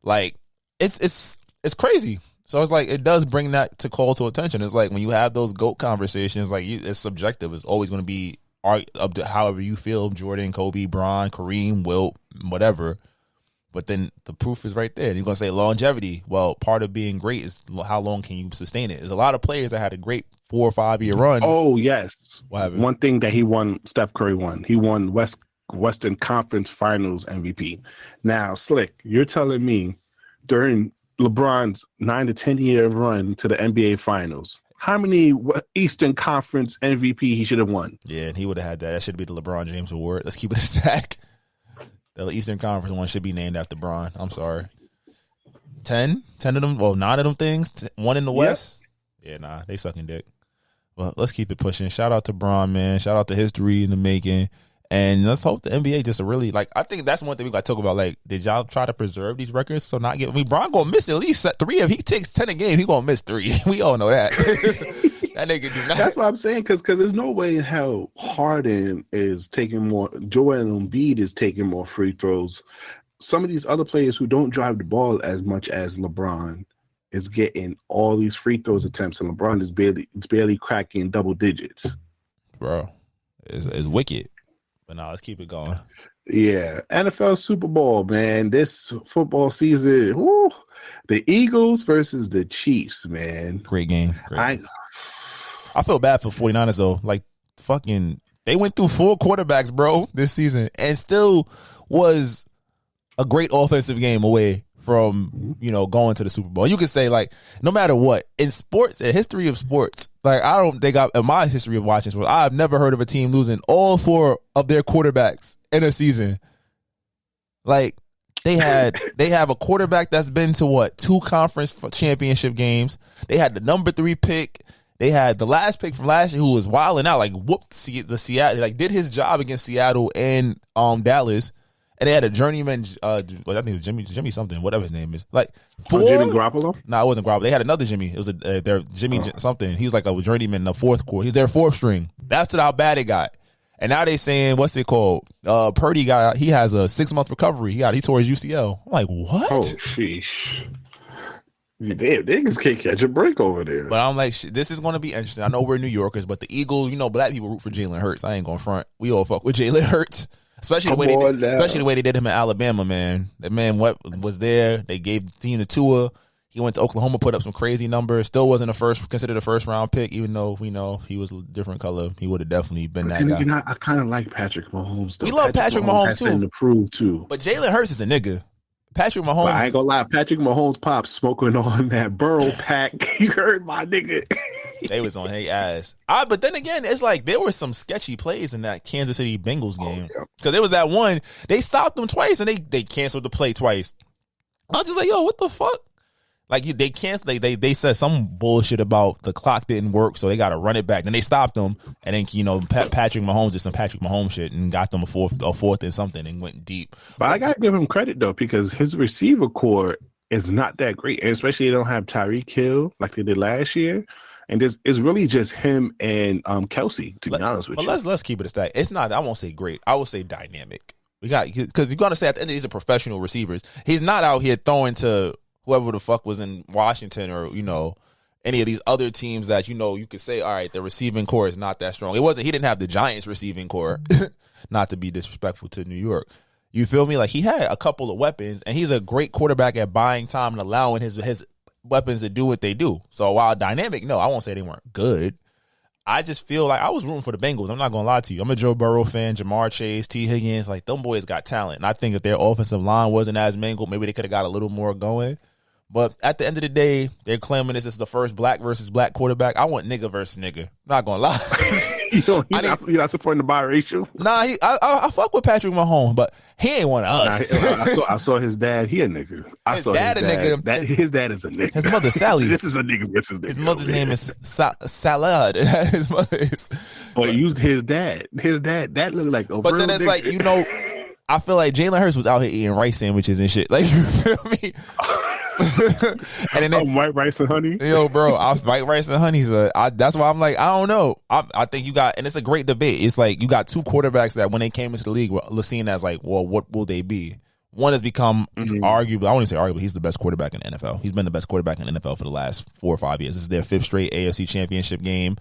Like it's crazy. So it's like it does bring that to call to attention. It's like when you have those GOAT conversations, like it's subjective. It's always going to be up to however you feel. Jordan, Kobe, Bron, Kareem, Wilt, whatever. But then the proof is right there. You're going to say longevity. Well, part of being great is how long can you sustain it. There's a lot of players that had a great 4 or 5 year run. Oh, yes. What happened? One thing that he won, Steph Curry won. He won Western Conference Finals MVP. Now, Slick, you're telling me during LeBron's 9 to 10 year run to the NBA Finals, how many Eastern Conference MVP he should have won? Yeah, and he would have had that. That should be the LeBron James Award. Let's keep it a stack. The Eastern Conference one should be named after Bron. I'm sorry. 10 of them, well, 9 of them things. 1 in the West. Yeah, nah, they sucking dick. Well, let's keep it pushing. Shout out to Bron, man. Shout out to history in the making. And let's hope the NBA just really, like, I think that's one thing we got to talk about. Like, did y'all try to preserve these records? So not get, I mean, Bron going to miss at least 3. If he takes 10 a game, he going to miss 3. We all know that. That nigga do not. That's what I'm saying, because there's no way in hell Harden is taking more, Joel Embiid is taking more free throws. Some of these other players who don't drive the ball as much as LeBron is getting all these free throws attempts, and LeBron is barely cracking double digits. Bro, it's wicked. But now let's keep it going. Yeah, NFL Super Bowl, man. This football season, whoo, the Eagles versus the Chiefs, man. Great game. I feel bad for 49ers, though. Like, fucking, they went through 4 quarterbacks, bro, this season, and still was a great offensive game away from, going to the Super Bowl. You could say, like, no matter what, in sports, in history of sports, like, I don't think in my history of watching sports, I've never heard of a team losing all 4 of their quarterbacks in a season. Like, they have a quarterback that's been to 2 conference championship games. They had the number 3 pick. They had the last pick from last year who was wilding out, like whooped the Seattle, like did his job against Seattle and Dallas. And they had a journeyman, I think it was Jimmy something, whatever his name is. Like 4? Jimmy Garoppolo? No, it wasn't Garoppolo. They had another Jimmy. It was their Jimmy something. He was like a journeyman in the 4th quarter. He's their 4th string. That's how bad it got. And now they saying, what's it called? Purdy he has a 6-month recovery. He tore his UCL. I'm like, what? Oh, sheesh. Damn, niggas can't catch a break over there. But I'm like, this is going to be interesting. I know we're New Yorkers, but the Eagles, black people root for Jalen Hurts. I ain't going to front. We all fuck with Jalen Hurts. Especially the way they did him in Alabama, man. That man was there. They gave the team to Tua. He went to Oklahoma, put up some crazy numbers. Still wasn't considered a first round pick, even though we know he was a different color. He would have definitely been that guy. You know, I kind of like Patrick Mahomes. Though. We love Patrick Mahomes has too. To prove too. But Jalen Hurts is a nigga. Patrick Mahomes. But I ain't gonna lie, Patrick Mahomes pops smoking on that Burrow pack. You heard my nigga. They was on their ass. But then again, it's like there were some sketchy plays in that Kansas City Bengals game. Because there was that one, they stopped them twice and they canceled the play twice. I was just like, yo, what the fuck? Like they canceled. They said some bullshit about the clock didn't work, so they got to run it back. Then they stopped them, and then Patrick Mahomes did some Patrick Mahomes shit and got them a fourth and something and went deep. But I gotta give him credit though, because his receiver core is not that great, and especially they don't have Tyreek Hill like they did last year. And it's really just him and Kelsey, to be honest with you. But let's keep it a stack. It's not. I won't say great. I will say dynamic. We got, because you're gonna say at the end these are professional receivers. He's not out here throwing to whoever the fuck was in Washington or, any of these other teams that, you could say, all right, the receiving core is not that strong. He didn't have the Giants receiving core, not to be disrespectful to New York. You feel me? Like, he had a couple of weapons, and he's a great quarterback at buying time and allowing his weapons to do what they do. So while dynamic, no, I won't say they weren't good. I just feel like I was rooting for the Bengals. I'm not going to lie to you. I'm a Joe Burrow fan, Jamar Chase, T. Higgins. Like, them boys got talent. And I think if their offensive line wasn't as mangled, maybe they could have got a little more going. But at the end of the day, they're claiming this is the first black versus black quarterback. I want nigga versus nigga. Not going to lie. You're not supporting the biracial? Nah, I fuck with Patrick Mahomes, but he ain't one of us. I saw his dad. He a nigga. His dad a nigga. His dad is a nigga. His mother Sally. This is a nigga versus nigga. His mother's name is Salad. His mother is. But his dad. That looked like a But then it's nigga. Like, I feel like Jalen Hurts was out here eating rice sandwiches and shit. Like, you feel me? And then white rice and honey. Yo, bro, white rice and honey. That's why I'm like, I don't know. I think you got, and it's a great debate. It's like you got two quarterbacks that when they came into the league were seen as like, well, what will they be? One has become arguably, I wouldn't say arguably, he's the best quarterback in the NFL. He's been the best quarterback in the NFL for the last 4 or 5 years. This is their 5th straight AFC championship game.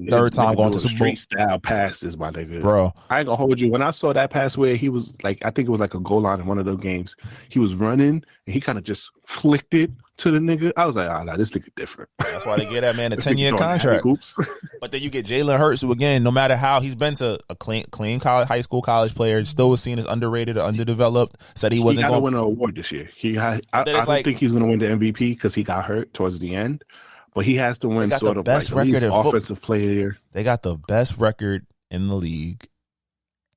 Third time going to Super Bowl. Straight style passes, my nigga. Bro. I ain't gonna hold you. When I saw that pass where he was like, I think it was like a goal line in one of those games. He was running and he kind of just flicked it to the nigga. I was like, nah, this nigga different. That's why they get that man a 10-year contract. But then you get Jalen Hurts, who again, no matter how he's been to a clean college, high school college player, still was seen as underrated or underdeveloped. Said he wasn't going to win an award this year. I don't think he's going to win the MVP because he got hurt towards the end. But he has to win sort of like at least offensive player. They got the best record in the league.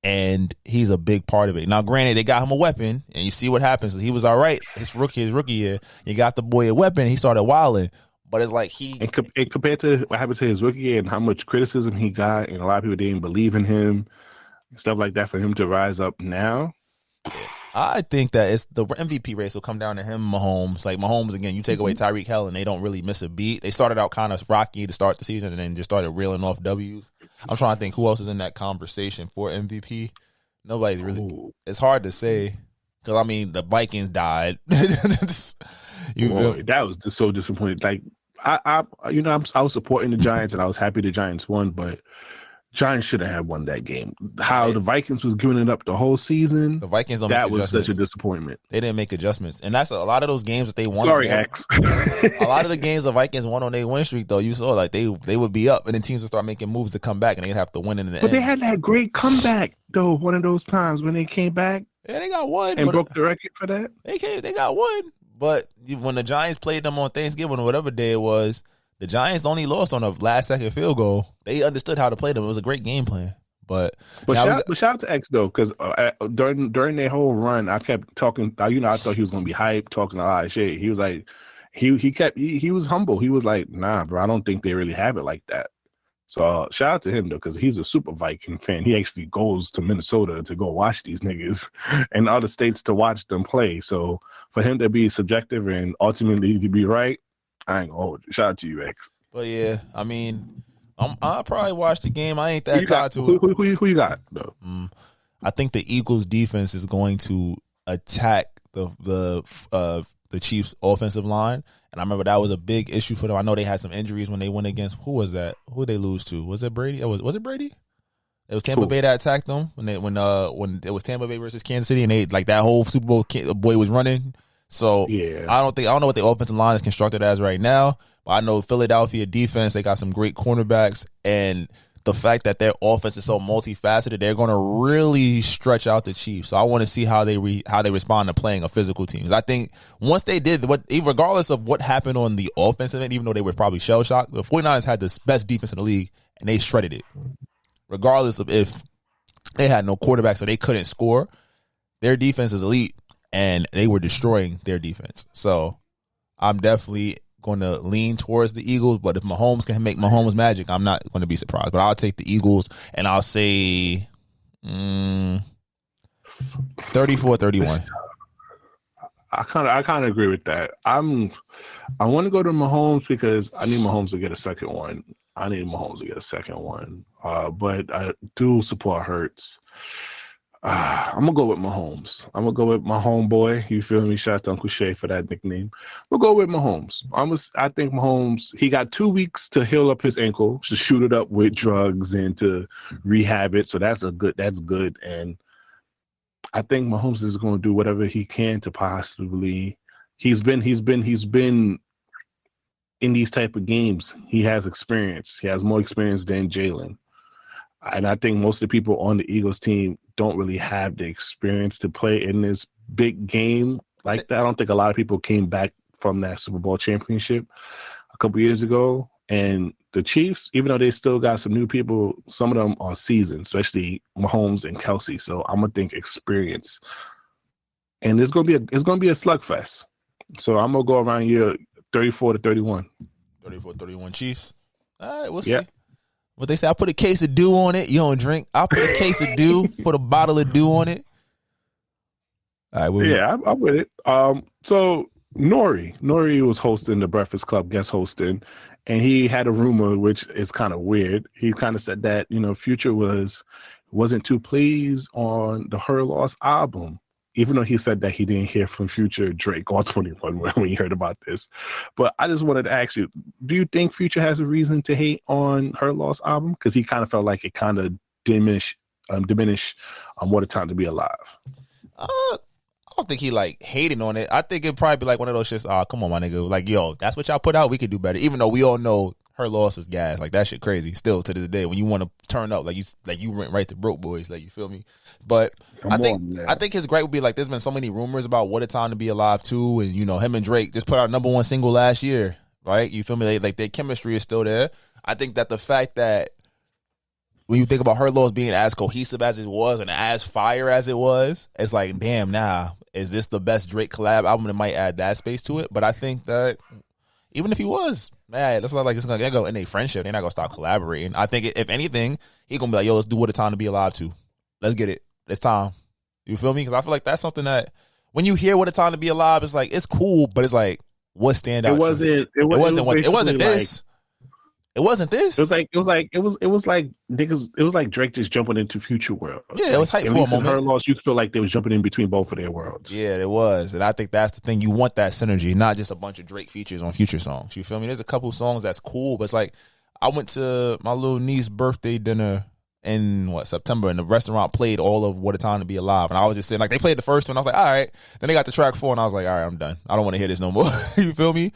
And he's a big part of it. Now, granted, they got him a weapon, and you see what happens. He was all right his rookie year. You got the boy a weapon. He started wilding, but it's like and compared to what happened to his rookie year and how much criticism he got, and a lot of people didn't believe in him, stuff like that. For him to rise up now, I think that it's the MVP race will come down to him, Mahomes. Like Mahomes again, you take away Tyreek Hill, and they don't really miss a beat. They started out kind of rocky to start the season, and then just started reeling off W's. I'm trying to think who else is in that conversation for MVP. Nobody's really. Ooh. It's hard to say because I mean the Vikings died. That was just so disappointing. Like I was supporting the Giants, and I was happy the Giants won, but Giants should have won that game. How the Vikings was giving it up the whole season. The Vikings don't. That was such a disappointment. They didn't make adjustments, and that's a lot of those games that they won. Sorry, X. A lot of the games the Vikings won on their win streak, though, you saw like they would be up, and then teams would start making moves to come back, and they'd have to win in the end. But they had that great comeback though. One of those times when they came back. Yeah, they got one and broke the record for that. They got one, but when the Giants played them on Thanksgiving or whatever day it was. The Giants only lost on a last-second field goal. They understood how to play them. It was a great game plan. But shout out to X though, because during their whole run, I kept talking. I thought he was gonna be hyped, talking a lot of shit. He was like, he was humble. He was like, nah, bro, I don't think they really have it like that. So shout out to him though, because he's a super Viking fan. He actually goes to Minnesota to go watch these niggas and other states to watch them play. So for him to be subjective and ultimately to be right. I ain't gonna hold you. Shout out to you, X. But yeah, I mean, I'll probably watch the game. I ain't that tied to it. Who you got, though? I think the Eagles defense is going to attack the Chiefs offensive line. And I remember that was a big issue for them. I know they had some injuries when they went against, who was that? Who did they lose to? Was it Brady? Was it Brady? It was Tampa Bay that attacked them when it was Tampa Bay versus Kansas City, and they like that whole Super Bowl boy was running. So Yeah. I don't know what the offensive line is constructed as right now, but I know Philadelphia defense, they got some great cornerbacks, and the fact that their offense is so multifaceted, they're going to really stretch out the Chiefs. So I want to see how they respond to playing a physical team. I think once they did regardless of what happened on the offensive end, even though they were probably shell shocked, the 49ers had the best defense in the league, and they shredded it. Regardless of if they had no quarterback, so they couldn't score, their defense is elite, and they were destroying their defense. So I'm definitely going to lean towards the Eagles, but if Mahomes can make Mahomes magic, I'm not going to be surprised. But I'll take the Eagles, and I'll say 34-31. I kind of agree with that. I want to go to Mahomes because I need Mahomes to get a second one. But I do support Hurts. I'm going to go with Mahomes. I'm going to go with my homeboy. You feel me? Shout out to Uncle Shay for that nickname. We'll go with Mahomes. I think Mahomes, he got 2 weeks to heal up his ankle, to shoot it up with drugs and to rehab it. So that's good. And I think Mahomes is going to do whatever he can to possibly, he's been in these type of games. He has experience. He has more experience than Jalen. And I think most of the people on the Eagles team don't really have the experience to play in this big game like that. I don't think a lot of people came back from that Super Bowl championship a couple years ago. And the Chiefs, even though they still got some new people, some of them are seasoned, especially Mahomes and Kelsey. So I'm gonna think experience. And it's gonna be a slugfest. So I'm gonna go around here 34-31. 34-31 Chiefs. All right, we'll see. What they say, I put a case of Dew on it. You don't drink. I put a case of Dew, put a bottle of Dew on it. All right, I'm with it. So Nori was hosting the Breakfast Club, guest hosting, and he had a rumor, which is kind of weird. He kind of said that, Future wasn't too pleased on the Her Loss album, even though he said that he didn't hear from Future, Drake, or 21 when he heard about this. But I just wanted to ask you, do you think Future has a reason to hate on Her Loss album? Because he kind of felt like it kind of diminished What a Time to Be Alive. I don't think he hating on it. I think it'd probably be like one of those shits, come on, my nigga. Like, yo, that's what y'all put out. We could do better. Even though we all know Her Loss is gas. Like, that shit crazy still to this day. When you want to turn up, you went right to Broke Boys. Like, you feel me? But I think his gripe would be there's been so many rumors about What a Time to Be Alive too, and him and Drake just put out #1 single last year, right? You feel me? Their chemistry is still there. I think that the fact that when you think about Her Loss being as cohesive as it was and as fire as it was, it's like, damn, is this the best Drake collab album? That might add that space to it. But I think that even if he was, man, that's not like it's gonna go in a friendship. They're not gonna stop collaborating. I think if anything, he gonna be like, yo, let's do What a Time to Be Alive too. Let's get it. It's time. You feel me? Because I feel like that's something that when you hear What a Time to Be Alive, it's like, it's cool, but it's like, what stand out? It wasn't this. It wasn't this. It was like niggas. It was like Drake just jumping into Future world. Yeah, it was hype for a moment. Her Loss, you could feel like they was jumping in between both of their worlds. Yeah, it was, and I think that's the thing. You want that synergy, not just a bunch of Drake features on Future songs. You feel me? There's a couple songs that's cool, but it's like I went to my little niece's birthday dinner in September, and the restaurant played all of What a Time to Be Alive, and I was just saying, they played the first one, I was like, all right. Then they got to track 4, and I was like, all right, I'm done. I don't want to hear this no more. You feel me?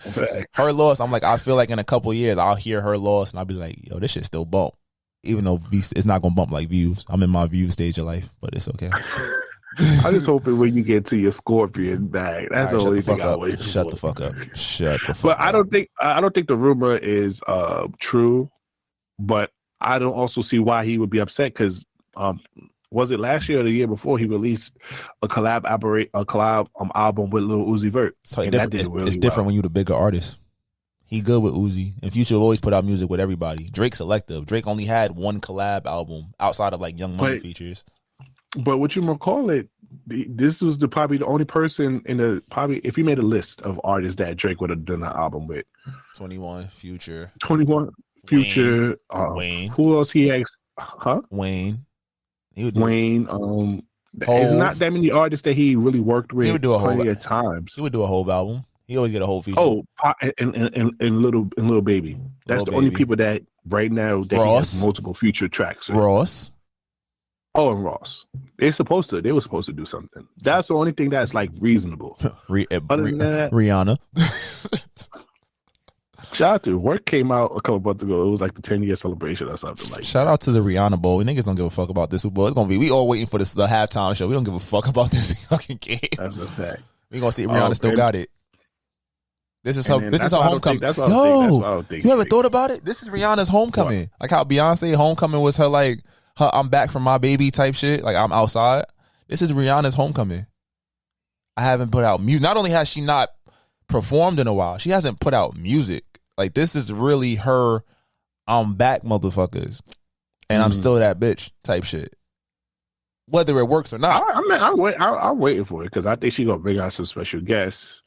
Her Loss, I'm like, I feel like in a couple years I'll hear Her Loss, and I'll be like, yo, this shit still bump, even though it's not gonna bump like Views. I'm in my Views stage of life, but it's okay. I just hoping when you get to your Scorpion bag, that's the only thing I wait. Shut the fuck up. But I don't think the rumor is true, but I don't also see why he would be upset because was it last year or the year before he released a collab album with Lil Uzi Vert? So it's different when you're the bigger artist. He good with Uzi, and Future will always put out music with everybody. Drake's selective. Drake only had one collab album outside of Young Money features. But what you call it? This was probably the only person if you made a list of artists that Drake would have done an album with. 21, Future. Future, Wayne. Who else he asked? Huh? Wayne. Wayne. There's not that many artists that he really worked with. He would do a plenty of times. He would do a whole album. He always get a whole feature. Oh, and Little Baby. That's the only people that right now that he has multiple Future tracks. Right? Ross. Oh, and Ross. They were supposed to do something. That's the only thing that's like reasonable. Other than that, Rihanna. shout out to Work came out a couple months ago. It was like the 10-year celebration or something like Shout out to the Rihanna Bowl. Niggas don't give a fuck about this Super Bowl. It's gonna be we all waiting for the halftime show. We don't give a fuck about this fucking game. That's a fact. We gonna see if Rihanna still got it. This is her homecoming. You ever thought about it? This is Rihanna's homecoming. What? Like how Beyonce homecoming was her like her I'm back from my baby type shit. Like I'm outside. This is Rihanna's homecoming. I haven't put out music. Not only has she not performed in a while, she hasn't put out music. Like this is really her I'm back motherfuckers. And I'm still that bitch type shit. Whether it works or not. I'm waiting for it because I think she's gonna bring out some special guests.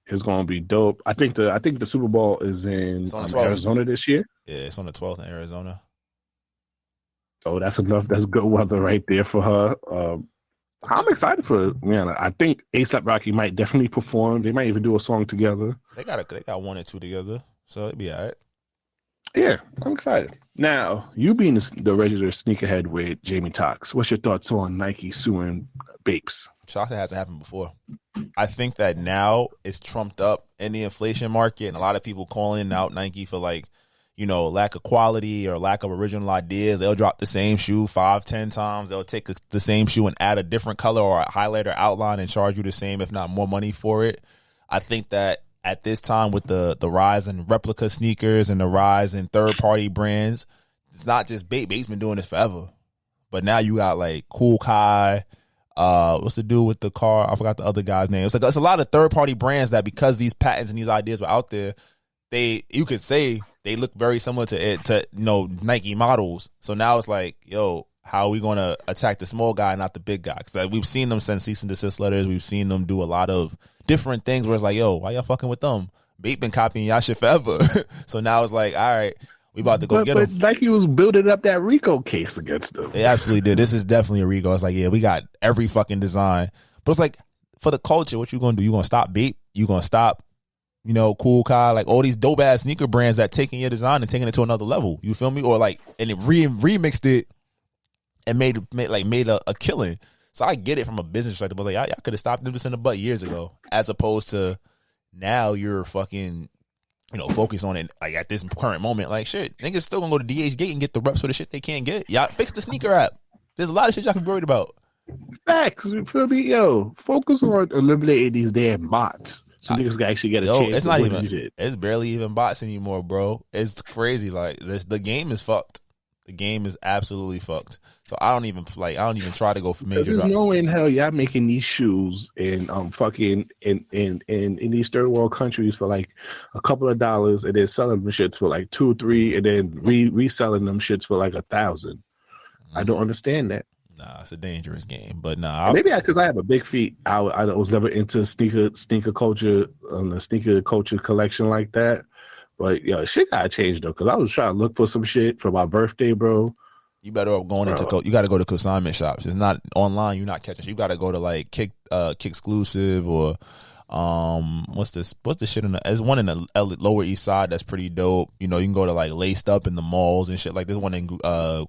It's gonna be dope. I think the Super Bowl is in Arizona this year. Yeah, it's on the 12th in Arizona. So that's enough. That's good weather right there for her. I'm excited for Rihanna. I think A$AP Rocky might definitely perform. They might even do a song together. They got one or two together, so it'd be all right. Yeah, I'm excited. Now, you being the registered sneakerhead with Jamie Tox, what's your thoughts on Nike suing Bapes? Shocked that hasn't happened before. I think that now it's trumped up in the inflation market, and a lot of people calling out Nike for like, lack of quality or lack of original ideas. They'll drop the same shoe 5-10 times. They'll take the same shoe and add a different color or a highlighter outline and charge you the same, if not more money for it. I think that at this time with the rise in replica sneakers and the rise in third-party brands, it's not just Bape. Bape's been doing this forever. But now you got like Cool Kai, what's the dude with the car? I forgot the other guy's name. It's a lot of third-party brands that because these patents and these ideas were out there, you could say they look very similar to Nike models. So now it's like, yo, how are we going to attack the small guy, not the big guy? Because we've seen them send cease and desist letters. We've seen them do a lot of different things where it's like, yo, why y'all fucking with them? Bape been copying y'all shit forever. So now it's like, all right, we about to go get them. But Nike was building up that RICO case against them. They absolutely did. This is definitely a RICO. It's like, yeah, we got every fucking design. But it's like, for the culture, what you going to do? You going to stop Bape? You going to stop, Cool Kai? Like all these dope-ass sneaker brands that taking your design and taking it to another level. You feel me? Or like, and it remixed it and made a killing. So I get it from a business perspective. I was like, y'all could have stopped them just in the butt years ago, as opposed to now you're fucking, focus on it like at this current moment. Like shit, niggas still gonna go to DH Gate and get the reps for the shit they can't get. Y'all fix the sneaker app. There's a lot of shit y'all can be worried about. Facts, you feel me? Yo, focus on eliminating these damn bots. So niggas can actually get a chance. It's not even. It's barely even bots anymore, bro. It's crazy. Like the game is fucked. The game is absolutely fucked. So I don't even try to go for major. There's no way in hell y'all making these shoes in fucking in these third world countries for like a couple of dollars and then selling them shits for like 2 or 3 and then reselling them shits for like 1,000. I don't understand that. Nah, it's a dangerous game. But nah, maybe because I have a big feet, I was never into sneaker culture, the sneaker culture collection like that. But yo, shit gotta change though, because I was trying to look for some shit for my birthday, bro. You better up going into you got to go to consignment shops. It's not online. You're not catching. You got to go to like Kick Exclusive or what's the shit in the? There's one in the Lower East Side that's pretty dope. You can go to like Laced Up in the malls and shit. Like this one in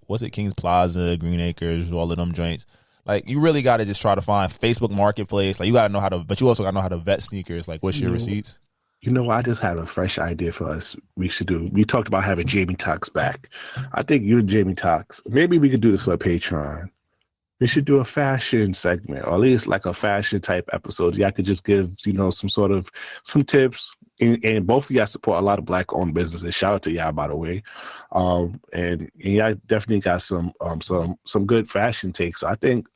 what's it, Kings Plaza, Green Acres, all of them joints. Like you really got to just try to find Facebook Marketplace. Like you got to know how to, but you also got to know how to vet sneakers. Like what's your receipts? I just had a fresh idea for us. We should do. We talked about having Jamie Tox back. I think you and Jamie Tox. Maybe we could do this for a Patreon. We should do a fashion segment, or at least like a fashion type episode. Y'all could just give, some tips. And both of y'all support a lot of Black owned businesses. Shout out to y'all, by the way. And y'all definitely got some good fashion takes. So I think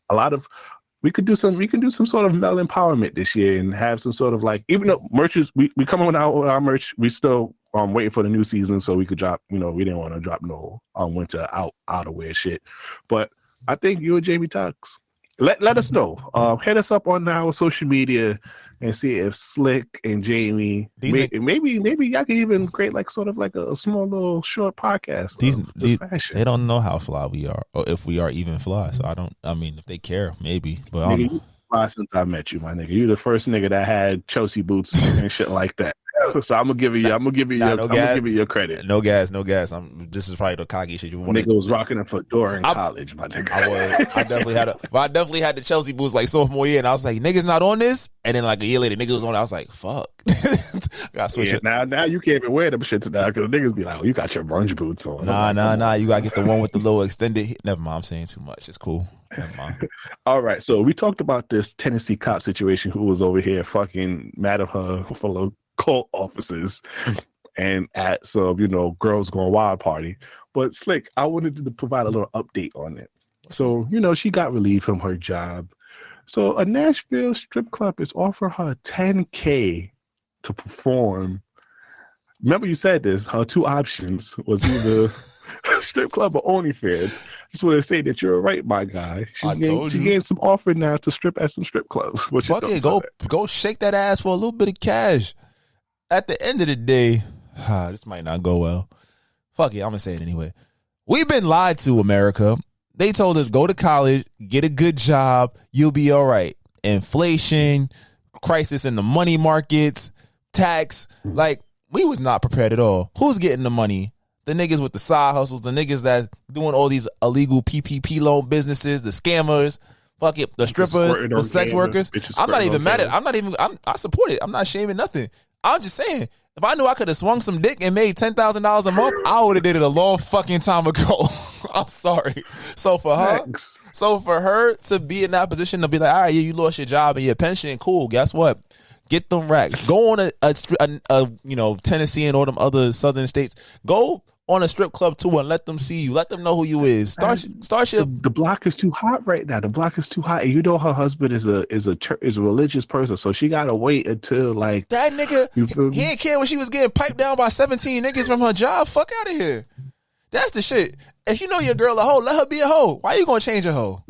we can do some sort of male empowerment this year and have some sort of like, even though merch is, we come on out with our merch, we still waiting for the new season so we could drop, we didn't want to drop no winter outerwear shit. But I think you and Jamie Tox, let us know. Hit us up on our social media and see if Slick and Jamie, maybe y'all can even create like sort of like a small little short podcast. They don't know how fly we are, or if we are even fly. So if they care, maybe. But I don't know. Fly since I met you, my nigga. You the first nigga that had Chelsea boots and shit like that. So I'm gonna give you. I'm gonna give you. I'm gonna give you your credit. No gas. This is probably the cocky shit you want. Nigga was rocking a fedora in college, my nigga. I definitely had the Chelsea boots like sophomore year, and I was like, niggas not on this. And then like a year later, niggas was on it. I was like, fuck. Gotta switch it. Now you can't even wear them shits now because niggas be like, oh, you got your brunch boots on. Nah. You gotta get the one with the little extended. Never mind. I'm saying too much. It's cool. Never mind. All right. So we talked about this Tennessee cop situation who was over here fucking mad at her fellow cult officers and at some, girls going wild party. But Slick, I wanted to provide a little update on it. So, she got relieved from her job. So a Nashville strip club is offering her $10K to perform. Remember you said this, her two options was either strip club or OnlyFans. Just want to say that you're right, my guy. She's getting some offer now to strip at some strip clubs. Fuck it, go shake that ass for a little bit of cash. At the end of the day, this might not go well. Fuck it, I'm gonna say it anyway. We've been lied to, America. They told us go to college, get a good job, you'll be all right. Inflation, crisis in the money markets, tax, like we was not prepared at all. Who's getting the money? The niggas with the side hustles, the niggas that doing all these illegal PPP loan businesses, the scammers, fuck it, the strippers, the sex workers. I'm not even mad at it. I support it. I'm not shaming nothing. I'm just saying, if I knew I could have swung some dick and made $10,000 a month, I would have did it a long fucking time ago. I'm sorry. So for her to be in that position to be like, all right, yeah, you lost your job and your pension, cool. Guess what? Get them racks. Go on a Tennessee and all them other southern states. Go on a strip club tour and let them see you. Let them know who you is. Start your. The block is too hot right now. The block is too hot, and her husband is a religious person, so she gotta wait until like that nigga. He ain't care when she was getting piped down by 17 niggas from her job. Fuck out of here. That's the shit. If you know your girl a hoe, let her be a hoe. Why you gonna change a hoe?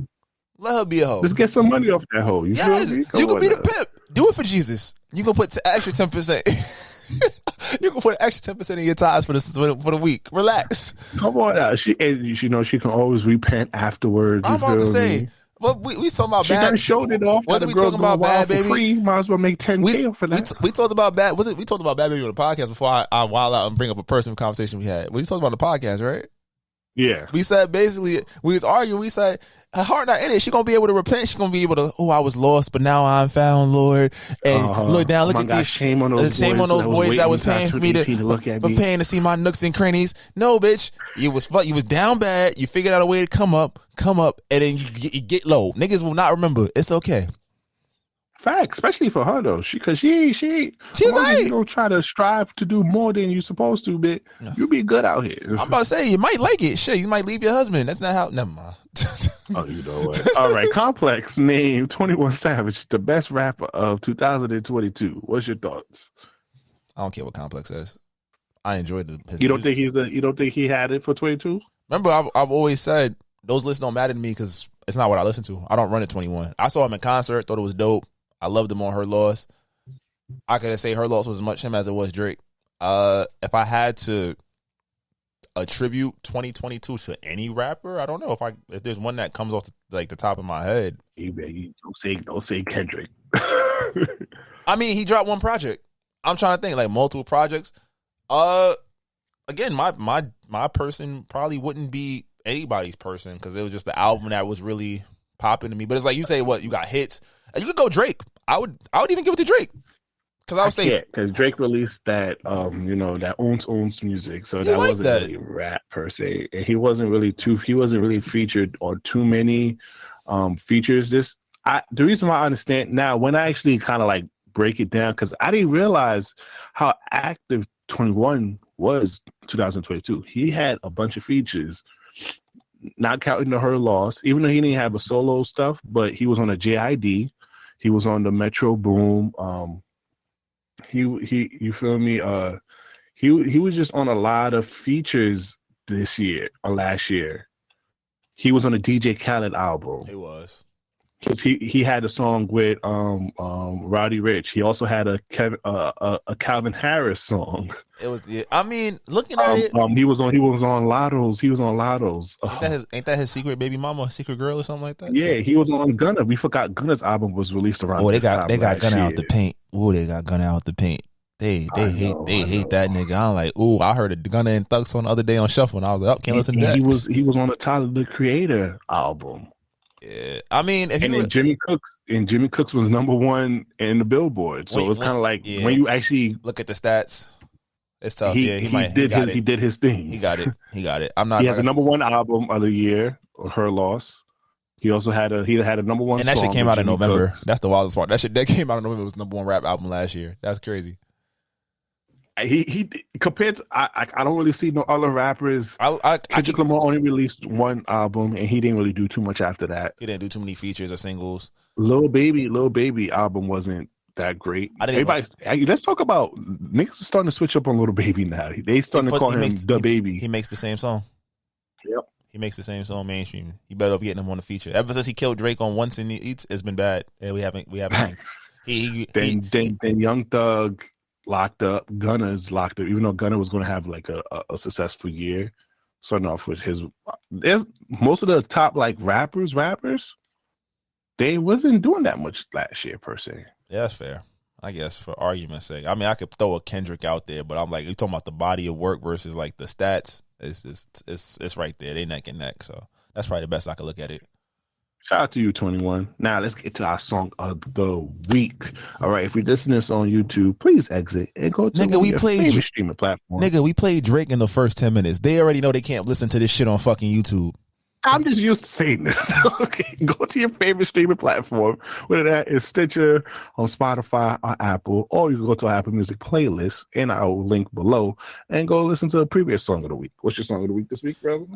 Let her be a hoe. Just get some money off that hoe. You feel me? You can be the pimp. Do it for Jesus. You can put extra 10%. You can put an extra 10% in your tithes for the week. Relax. Come on out. She can always repent afterwards. I'm about to say. Well, we talking about she bad. She done showed it off. Wasn't we talking about Bad Baby? Free, might as well make $10K for that. We talked about Bad. We talked about Bad Baby on the podcast before I wild out and bring up a personal conversation we had. We talked about the podcast, right? Yeah. We said basically we was arguing. We said her heart not in it. She gonna be able to repent. She gonna be able to. Oh, I was lost, but now I'm found, Lord. And look down. Look at these. Shame on those boys that was paying for me for paying to see my nooks and crannies. No, bitch. You was down bad. You figured out a way to come up, and then you get low. Niggas will not remember. It's okay. Fact, especially for her though, she's like, you don't try to strive to do more than you're supposed to, but you be good out here. I'm about to say you might like it. Shit, you might leave your husband. That's not how. Never mind. Oh, you know what? All right, Complex named 21 Savage the best rapper of 2022. What's your thoughts? I don't care what Complex says. I enjoyed his You don't think you don't think he had it for 22? Remember, I've always said those lists don't matter to me because it's not what I listen to. I don't run at 21. I saw him in concert, thought it was dope. I loved him on Her Loss. I could say Her Loss was as much him as it was Drake. If I had to attribute 2022 to any rapper, I don't know if there's one that comes off the top of my head. Don't say Kendrick. I mean, he dropped one project. I'm trying to think like multiple projects. Again, my person probably wouldn't be anybody's person because it was just the album that was really popping to me. But it's like you say, what you got hits. You could go Drake. I would even give it to Drake because I would say because Drake released that that owns music, so that wasn't really rap per se, and he wasn't really featured on too many features. The reason why I understand now when I actually kind of like break it down because I didn't realize how active 21 was 2022. He had a bunch of features. Not counting the Her Loss, even though he didn't have a solo stuff, but he was on a JID. He was on the Metro Boom. You feel me? He was just on a lot of features this year or last year. He was on a DJ Khaled album. He was. Because he had a song with Roddy Ricch. He also had a Calvin Harris song. It was. I mean, looking at it, he was on Lottos. He was on Lottos. Ain't that his secret baby mama, secret girl, or something like that? Yeah, he was on Gunna. We forgot Gunna's album was released around. They got Gunna out the paint. Oh, they got Gunna out the paint. They hate that nigga. I'm like, ooh, I heard a Gunna and Thug song the other day on Shuffle, and I was like, oh, can't listen to that. He was on the Tyler the Creator album. Yeah, I mean, Jimmy Cooks was number one in the Billboard, so it's kind of like when you actually look at the stats, it's tough. He did his thing. He got it. I'm not. He has a number one album of the year, Her Loss. He also had a number one, and that song shit came out in November. Cooks. That's the wildest part. That came out in November. It was number one rap album last year. That's crazy. He compared to I don't really see no other rappers. Kendrick Lamar only released one album, and he didn't really do too much after that. He didn't do too many features or singles. Lil Baby album wasn't that great. Let's talk about niggas are starting to switch up on Lil Baby now. They starting to call him the Baby. He makes the same song. Yep. He makes the same song mainstream. You better off getting him on the feature. Ever since he killed Drake on Once and Eats, it's been bad. Yeah, we haven't. Then Young Thug locked up. Gunna's locked up. Even though Gunna was going to have like a successful year, starting off with there's most of the top like rappers. They wasn't doing that much last year per se. Yeah, that's fair. I guess for argument's sake. I mean, I could throw a Kendrick out there, but I'm like, you're talking about the body of work versus like the stats. It's right there. They neck and neck. So that's probably the best I could look at it. Shout out to you, 21. Now let's get to our song of the week. All right, if you listen to this on YouTube, please exit and go to your favorite streaming platform. Nigga, we played Drake in the first 10 minutes. They already know they can't listen to this shit on fucking YouTube. I'm just used to saying this. Okay, go to your favorite streaming platform, whether that is Stitcher, on Spotify, or Apple, or you can go to our Apple Music playlist, and I will link below, and go listen to a previous song of the week. What's your song of the week this week, brother?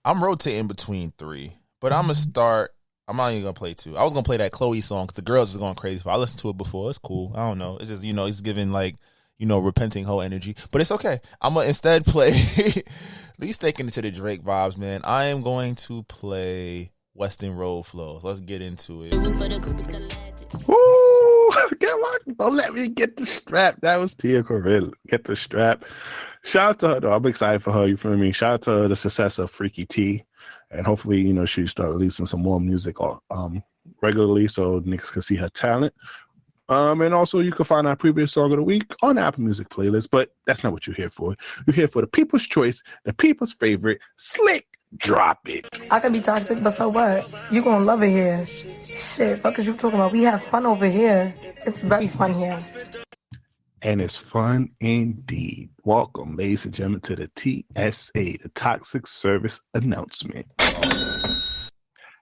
I'm rotating between three, but I'm gonna start. I'm not even gonna play two. I was gonna play that Chloe song because the girls is going crazy. But I listened to it before. It's cool. I don't know. It's just it's giving like repenting whole energy. But it's okay. I'm gonna instead play. Least taking it to the Drake vibes, man. I am going to play Weston Road Flows. Let's get into it. Woo! Don't let me get the strap. That was Tia Corina. Get the strap. Shout out to her, though. I'm excited for her. You feel me? Shout out to the success of Freaky T. And hopefully, she start releasing some more music regularly so niggas can see her talent. And also, you can find our previous song of the week on the Apple Music playlist, but that's not what you're here for. You're here for the people's choice, the people's favorite, Slick. Drop it. I can be toxic, but so what? You gonna love it here. Shit, fuck is you talking about? We have fun over here. It's very fun here. And it's fun indeed. Welcome, ladies and gentlemen, to the TSA, the Toxic Service Announcement.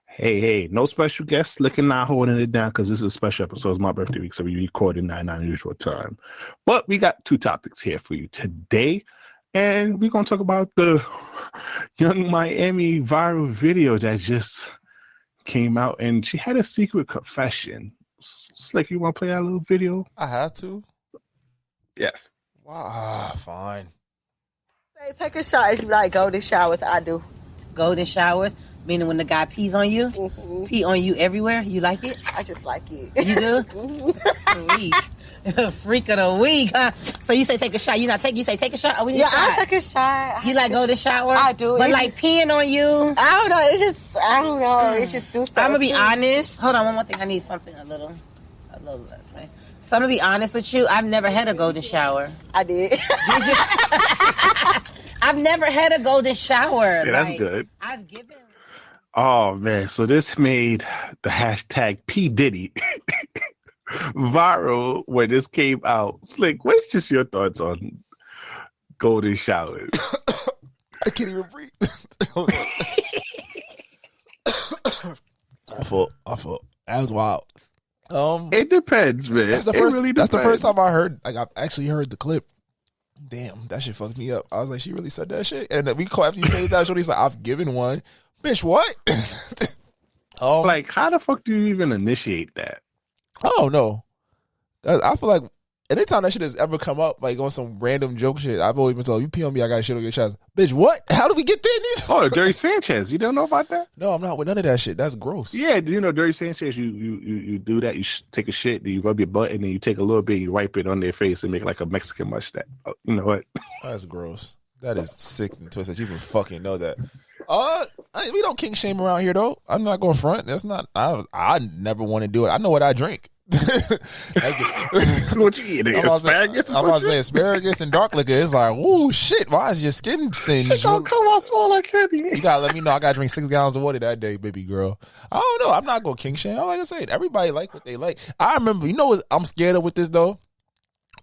Hey, no special guests. Slick and not holding it down because this is a special episode. It's my birthday week, so we recorded 9 usual time. But we got two topics here for you today, and we're going to talk about the Young Miami viral video that just came out, and she had a secret confession. Slick, you want to play that little video? I have to? Yes. Wow, fine. Say, take a shower if you like golden showers. I do. Golden showers? Meaning when the guy pees on you? Mm-hmm. Pee on you everywhere? You like it? I just like it. You do? Mm-hmm. Freak of the week, huh? So you say take a shot. You say take a shot? Oh, I take a shot. You like golden showers? I do. But like peeing on you? I don't know. It's just do something. I'm going to be honest. Hold on, one more thing. I need something a little less. Right? So I'm going to be honest with you. I've never had a golden shower. I did. Did you? I've never had a golden shower. Yeah, that's good. I've given... Oh, man. So this made the hashtag P. Diddy viral when this came out. Slick, what's just your thoughts on golden showers? I can't even breathe. I thought that was wild. It depends, man. It really depends. That's the first time I actually heard the clip. Damn, that shit fucked me up. I was like, she really said that shit? And then we called after you played that show. He's like, I've given one. Bitch, what? Like, how the fuck do you even initiate that? I don't know. I feel like anytime that shit has ever come up, like on some random joke shit, I've always been told, you pee on me, I got shit on your chest. Bitch, what? How do we get there? Oh, Dirty Sanchez. You don't know about that? No, I'm not with none of that shit. That's gross. Yeah, Dirty Sanchez, you do that. You take a shit, then you rub your butt, and then you take a little bit, and you wipe it on their face and make like a Mexican mustache. Oh, you know what? That's gross. That is sick and twisted. You even fucking know that. We don't kink shame around here though. I'm not going front. That's not. I never want to do it. I know what I drink. What you eating? Asparagus? I'm about to say asparagus and dark liquor. It's like, whoa, shit. Why is your skin singed? Shit don't come out small like candy. You gotta let me know. I gotta drink 6 gallons of water that day, baby girl. I don't know. I'm not gonna king shame. Like I said, everybody like what they like. I remember. You know what I'm scared of with this though.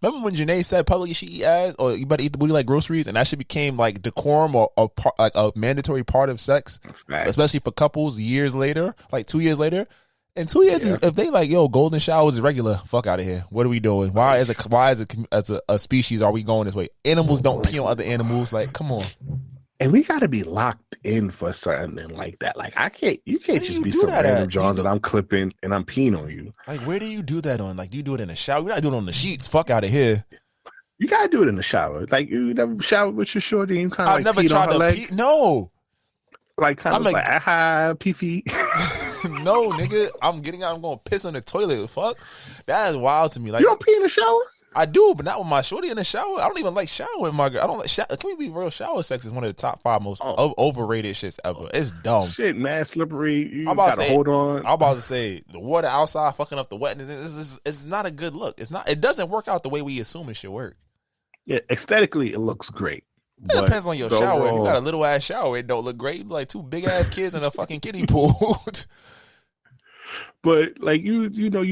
Remember when Janae said publicly she eat ass or you better eat the booty like groceries, and that shit became like decorum or like a mandatory part of sex, especially for couples years later, like 2 years later. In 2 years, if they like, yo, golden showers is regular, fuck out of here. What are we doing? Why as a species are we going this way? Animals don't pee on other animals. Like, come on. And we got to be locked in for something like that. Like, you can't just be some random Johns that I'm clipping and I'm peeing on you. Like, where do you do that on? Like, do you do it in the shower? You're not doing it on the sheets. Fuck out of here. You got to do it in the shower. Like, you never showered with your shorty and kind of like never peed tried on her to leg? No. Like, kind of like, aha, pee-pee. No, nigga. I'm getting out. I'm going to piss on the toilet. Fuck. That is wild to me. Like, you don't pee in the shower? I do, but not with my shorty in the shower. I don't even like showering my girl. I don't like shower. Can we be real? Shower sex is one of the top 5 most overrated shits ever. It's dumb. Shit, man, slippery. You gotta hold on. I'm about to say the water outside fucking up the wetness. It's not a good look. It's not. It doesn't work out the way we assume it should work. Yeah, aesthetically, it looks great. It depends on your shower. If you got a little ass shower, it don't look great. You look like 2 big ass kids in a fucking kiddie pool. But like you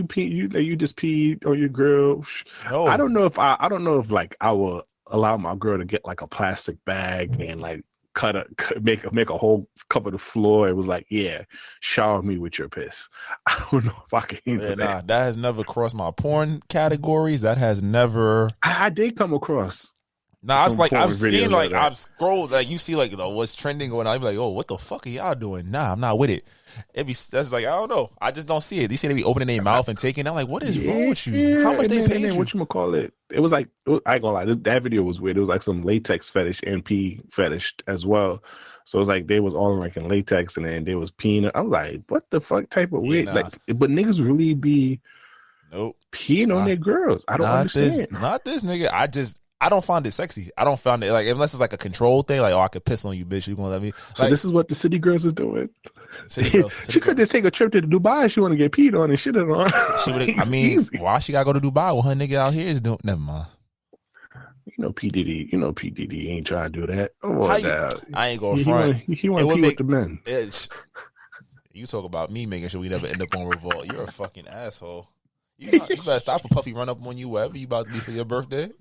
pee, you just peed on your girl. No. I don't know if like I will allow my girl to get like a plastic bag and like make a whole cover the floor. It was like, yeah, shower me with your piss. I don't know if I can handle that. That has never crossed my porn categories. That has never. I did come across. I was like, I've seen like I've scrolled like you see like what's trending going on. I'm like, oh, what the fuck are y'all doing? Nah, I'm not with it. That's like I don't know. I just don't see it. These say they be opening their mouth and taking. I'm like, what is wrong with you? How much they paid you? What you call it? It was like I ain't gonna lie. That video was weird. It was like some latex fetish and pee fetish as well. So it was like they was all like in latex and then they was peeing. I was like, what the fuck type of weird? Like, but niggas really be peeing on their girls. I don't understand. Not this nigga. I don't find it sexy. I don't find it like unless it's like a control thing. Like, oh, I could piss on you, bitch. You gonna let me? So this is what the city girls is doing. She could just take a trip to Dubai. She want to get peed on and shit on. She would. I mean, why she gotta go to Dubai when her nigga out here is doing? Never mind. You know P Diddy ain't trying to do that. Oh, I ain't going front. He want to pee with the men. You talk about me making sure we never end up on Revolt. You're a fucking asshole. You better stop a puppy run up on you wherever you about to be for your birthday.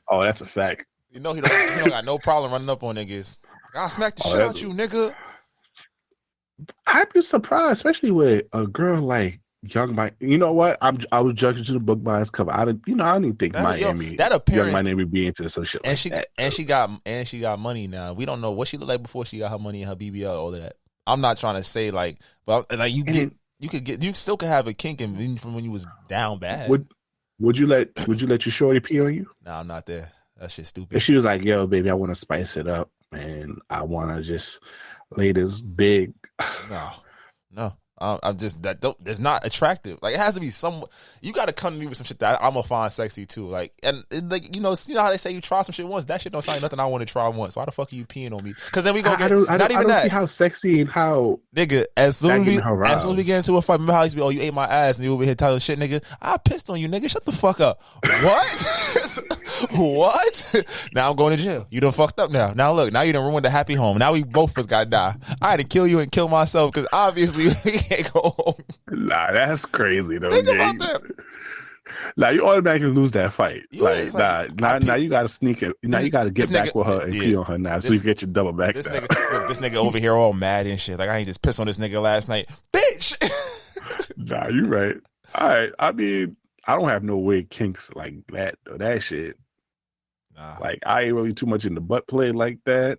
Oh, that's a fact. You know he don't got no problem running up on niggas. I'll smack the shit out you, nigga. I'd be surprised, especially with a girl like Young Miami. You know what? I was judging to the book by its cover. I don't even think Miami. Young Miami be into some shit. And she got money now. We don't know what she looked like before she got her money and her BBL, all of that. I'm not trying to say like, but like you still could have a kink and from when you was down bad. Would you let your shorty pee on you? No, I'm not there. That shit's stupid. If she was like, yo, baby, I want to spice it up and I want to just lay this big. No. I'm just that's not attractive. Like it has to be some. You got to come to me with some shit that I'm gonna find sexy too. Like like you know how they say you try some shit once. That shit don't sound like nothing I want to try once. So why the fuck are you peeing on me? Because then we gonna get I don't see how sexy and how nigga. As soon as we get into a fight, remember how I used to be? Oh, you ate my ass, and you over here telling shit, nigga. I pissed on you, nigga. Shut the fuck up. What? What? Now I'm going to jail. You done fucked up now. Now look, now you done ruined the happy home. Now we both of us gotta die. I had to kill you and kill myself because obviously we can't go home. Nah, that's crazy though. Think about that. Now you automatically lose that fight. Now you gotta sneak it. Now you gotta get back with her and pee on her now, so you get your double back. This nigga over here all mad and shit. Like I ain't just pissed on this nigga last night, bitch. Nah, you right. All right. I mean, I don't have no weird kinks like that though. That shit. Nah. Like I ain't really too much in the butt play like that.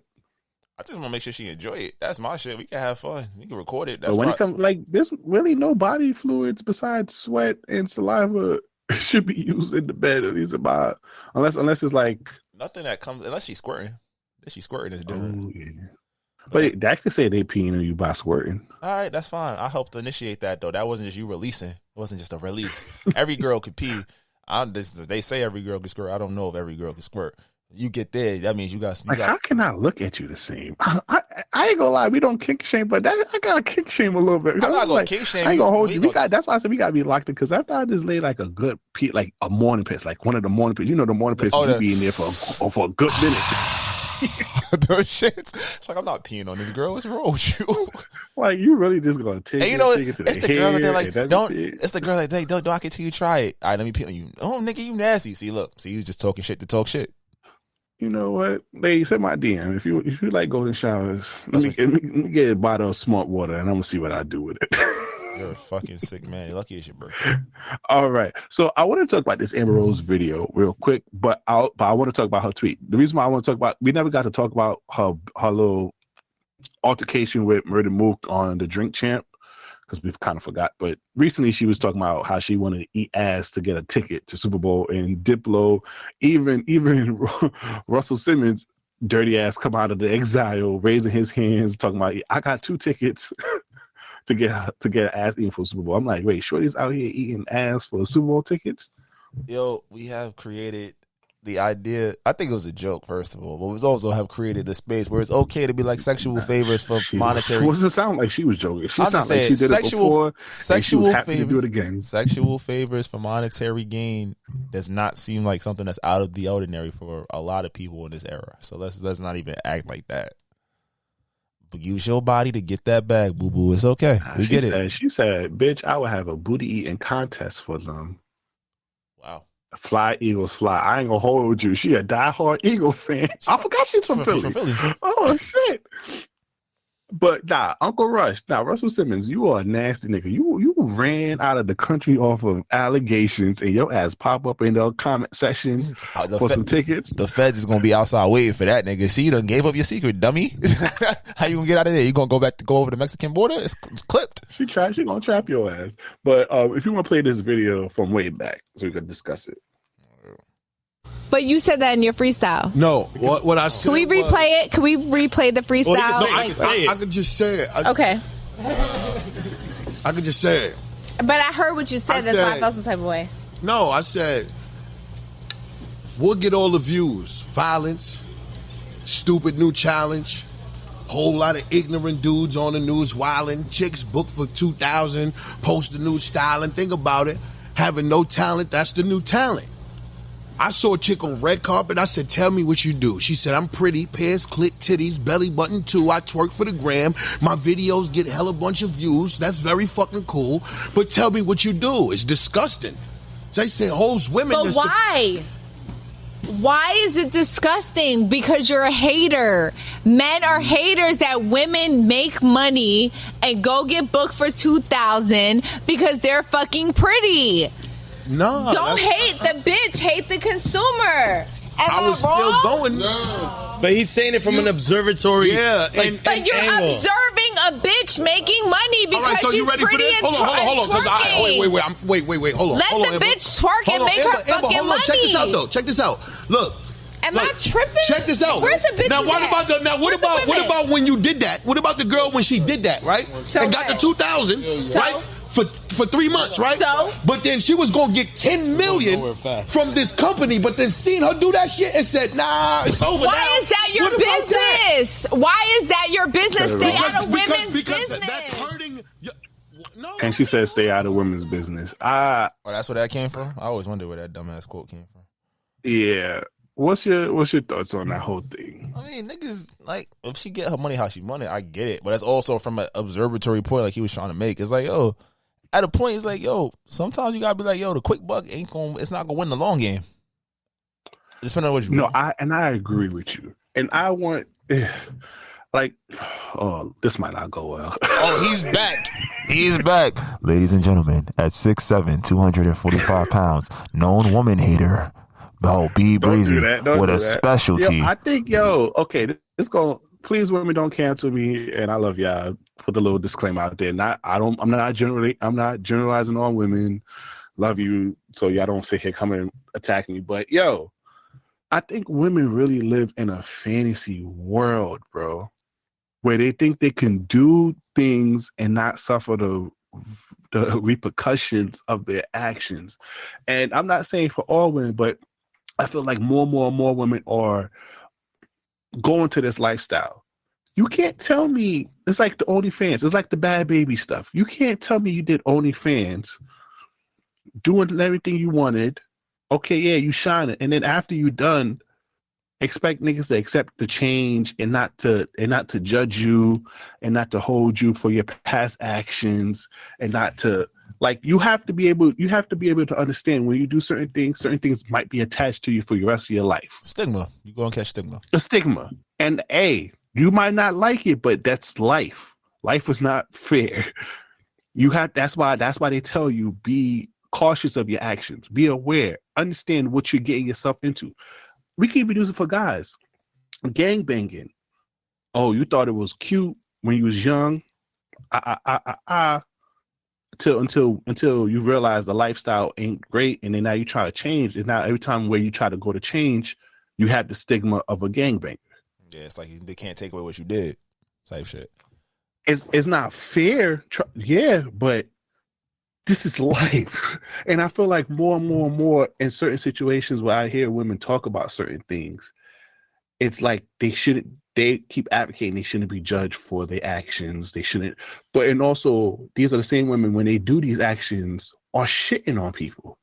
I just want to make sure she enjoy it. That's my shit. We can have fun. We can record it. But when it comes, like, there's really no body fluids besides sweat and saliva should be used in the bed. Unless it's like nothing that comes unless she's squirting. If she's squirting is different. Oh yeah. But that could say they peeing on you by squirting. All right, that's fine. I helped initiate that though. That wasn't just you releasing. It wasn't just a release. Every girl could pee. They say every girl can squirt. I don't know if every girl can squirt. You get there, that means you got. How can I look at you the same? I ain't gonna lie, we don't kink shame, but I gotta kink shame a little bit. I'm not gonna kink shame. I ain't gonna hold you. That's why I said we gotta be locked in. Because after I just laid like a good like a morning piss, like one of the morning piss. You know the morning piss, you be in there for a good minute. Those shits. It's like I'm not peeing on this girl. What's wrong with you? Like you really just gonna take it? It's the girls that they're like, don't. It's the girl that they don't. I can tell you try it. All right, let me pee on you. Oh, nigga, you nasty. See, you just talking shit to talk shit. You know what, ladies, hit my DM if you like golden showers. Let me get a bottle of smart water, and I'm gonna see what I do with it. You're a fucking sick man. You're lucky it's your birthday. All right, so I want to talk about this Amber Rose video real quick, but I want to talk about her tweet. The reason why I want to talk about, we never got to talk about her little altercation with Murder Mook on the Drink Champ, because we've kind of forgot. But recently she was talking about how she wanted to eat ass to get a ticket to Superbowl, and Diplo, even Russell Simmons, dirty ass, come out of the exile, raising his hands, talking about, I got 2 tickets to get ass eating for Super Bowl. I'm like, wait, Shorty's out here eating ass for Super Bowl tickets? Yo, we have created the idea. I think it was a joke, first of all, but we also have created the space where it's okay to be like sexual favors for monetary. It doesn't sound like she was joking. She sounded like she did it before. She was happy to do it again. Sexual favors for monetary gain does not seem like something that's out of the ordinary for a lot of people in this era. So let's not even act like that. But use your body to get that bag, boo boo. It's okay. We get it. She said, "Bitch, I will have a booty eating contest for them." Wow. Fly Eagles fly. I ain't gonna hold you. She a diehard Eagle fan. I forgot she's from Philly. Oh shit. But Uncle Rush. Russell Simmons, you are a nasty nigga. You ran out of the country off of allegations, and your ass pop up in the comment section for some tickets. The feds is gonna be outside waiting for that nigga. See, you done gave up your secret, dummy. How you gonna get out of there? You gonna go over the Mexican border? It's clipped. She gonna trap your ass. But if you want to play this video from way back, so we can discuss it. But you said that in your freestyle. No, what I said. Can we replay it? Can we replay the freestyle? I could just say it. Okay. I could just say it. But I heard what you said. That's why I felt some type of way. No, I said, we'll get all the views. Violence, stupid new challenge, whole lot of ignorant dudes on the news wilding, chicks booked for 2,000, post the new styling. Think about it. Having no talent, that's the new talent. I saw a chick on red carpet. I said, tell me what you do. She said, I'm pretty, pairs, clit, titties, belly button too. I twerk for the gram. My videos get hella bunch of views. That's very fucking cool. But tell me what you do. It's disgusting. They say hoes women. But why? Why is it disgusting? Because you're a hater. Men are haters that women make money and go get booked for 2,000 because they're fucking pretty. No. Don't hate the bitch. Hate the consumer. I was still going. No. But he's saying it from an observatory. Yeah. But you're angle. observing a bitch making money because right, so she's pretty and hold on. Wait. Hold on. Let the bitch twerk and make her fucking money. Check this out, though. Check this out. Look. Am I tripping? Check this out. Where's the bitch? What about when you did that? What about the girl when she did that, right? And got the 2,000, right? For 3 months, right? So? But then she was going to get $10 million from this company, but then seen her do that shit and said, nah, it's over now. Why is that your business? Why is that your business? Stay out of women's business. That's hurting. No. And she said, stay out of women's business. That's where that came from? I always wondered where that dumbass quote came from. Yeah. What's your thoughts on that whole thing? I mean, niggas, like, if she get her money how she money, I get it. But that's also from an observatory point like he was trying to make. It's like, yo, at a point, it's like, yo, sometimes you gotta be like, yo, the quick buck it's not gonna win the long game. Depending on what you want. I agree with you. And I want, this might not go well. Oh, he's back. He's back. Ladies and gentlemen, at 6'7", 245 pounds, known woman hater, B. Brezzy with a specialty. I think, okay, this going, please women don't cancel me, and I love y'all. Put a little disclaimer out there. I'm not generalizing on women. Love you, so y'all don't sit here coming and attack me. But I think women really live in a fantasy world, bro, where they think they can do things and not suffer the repercussions of their actions. And I'm not saying for all women, but I feel like more and more women are going to this lifestyle. You can't tell me it's like the OnlyFans. It's like the Bad Baby stuff. You can't tell me you did OnlyFans, doing everything you wanted. Okay, yeah, you shine it, and then after you done, expect niggas to accept the change and not to judge you and not to hold you for your past actions and not to like you have to be able to understand when you do certain things might be attached to you for the rest of your life. Stigma. You go and catch stigma. A stigma. And you might not like it, but that's life. Life is not fair. That's why they tell you be cautious of your actions. Be aware. Understand what you're getting yourself into. We can even use it for guys. Gang banging. Oh, you thought it was cute when you was young. Until you realize the lifestyle ain't great, and then now you try to change. And now every time where you try to go to change, you have the stigma of a gangbanger. Yeah, it's like they can't take away what you did. Type shit. It's not fair. But this is life. And I feel like more and more in certain situations where I hear women talk about certain things, it's like they keep advocating they shouldn't be judged for their actions. They shouldn't. And also, these are the same women when they do these actions are shitting on people.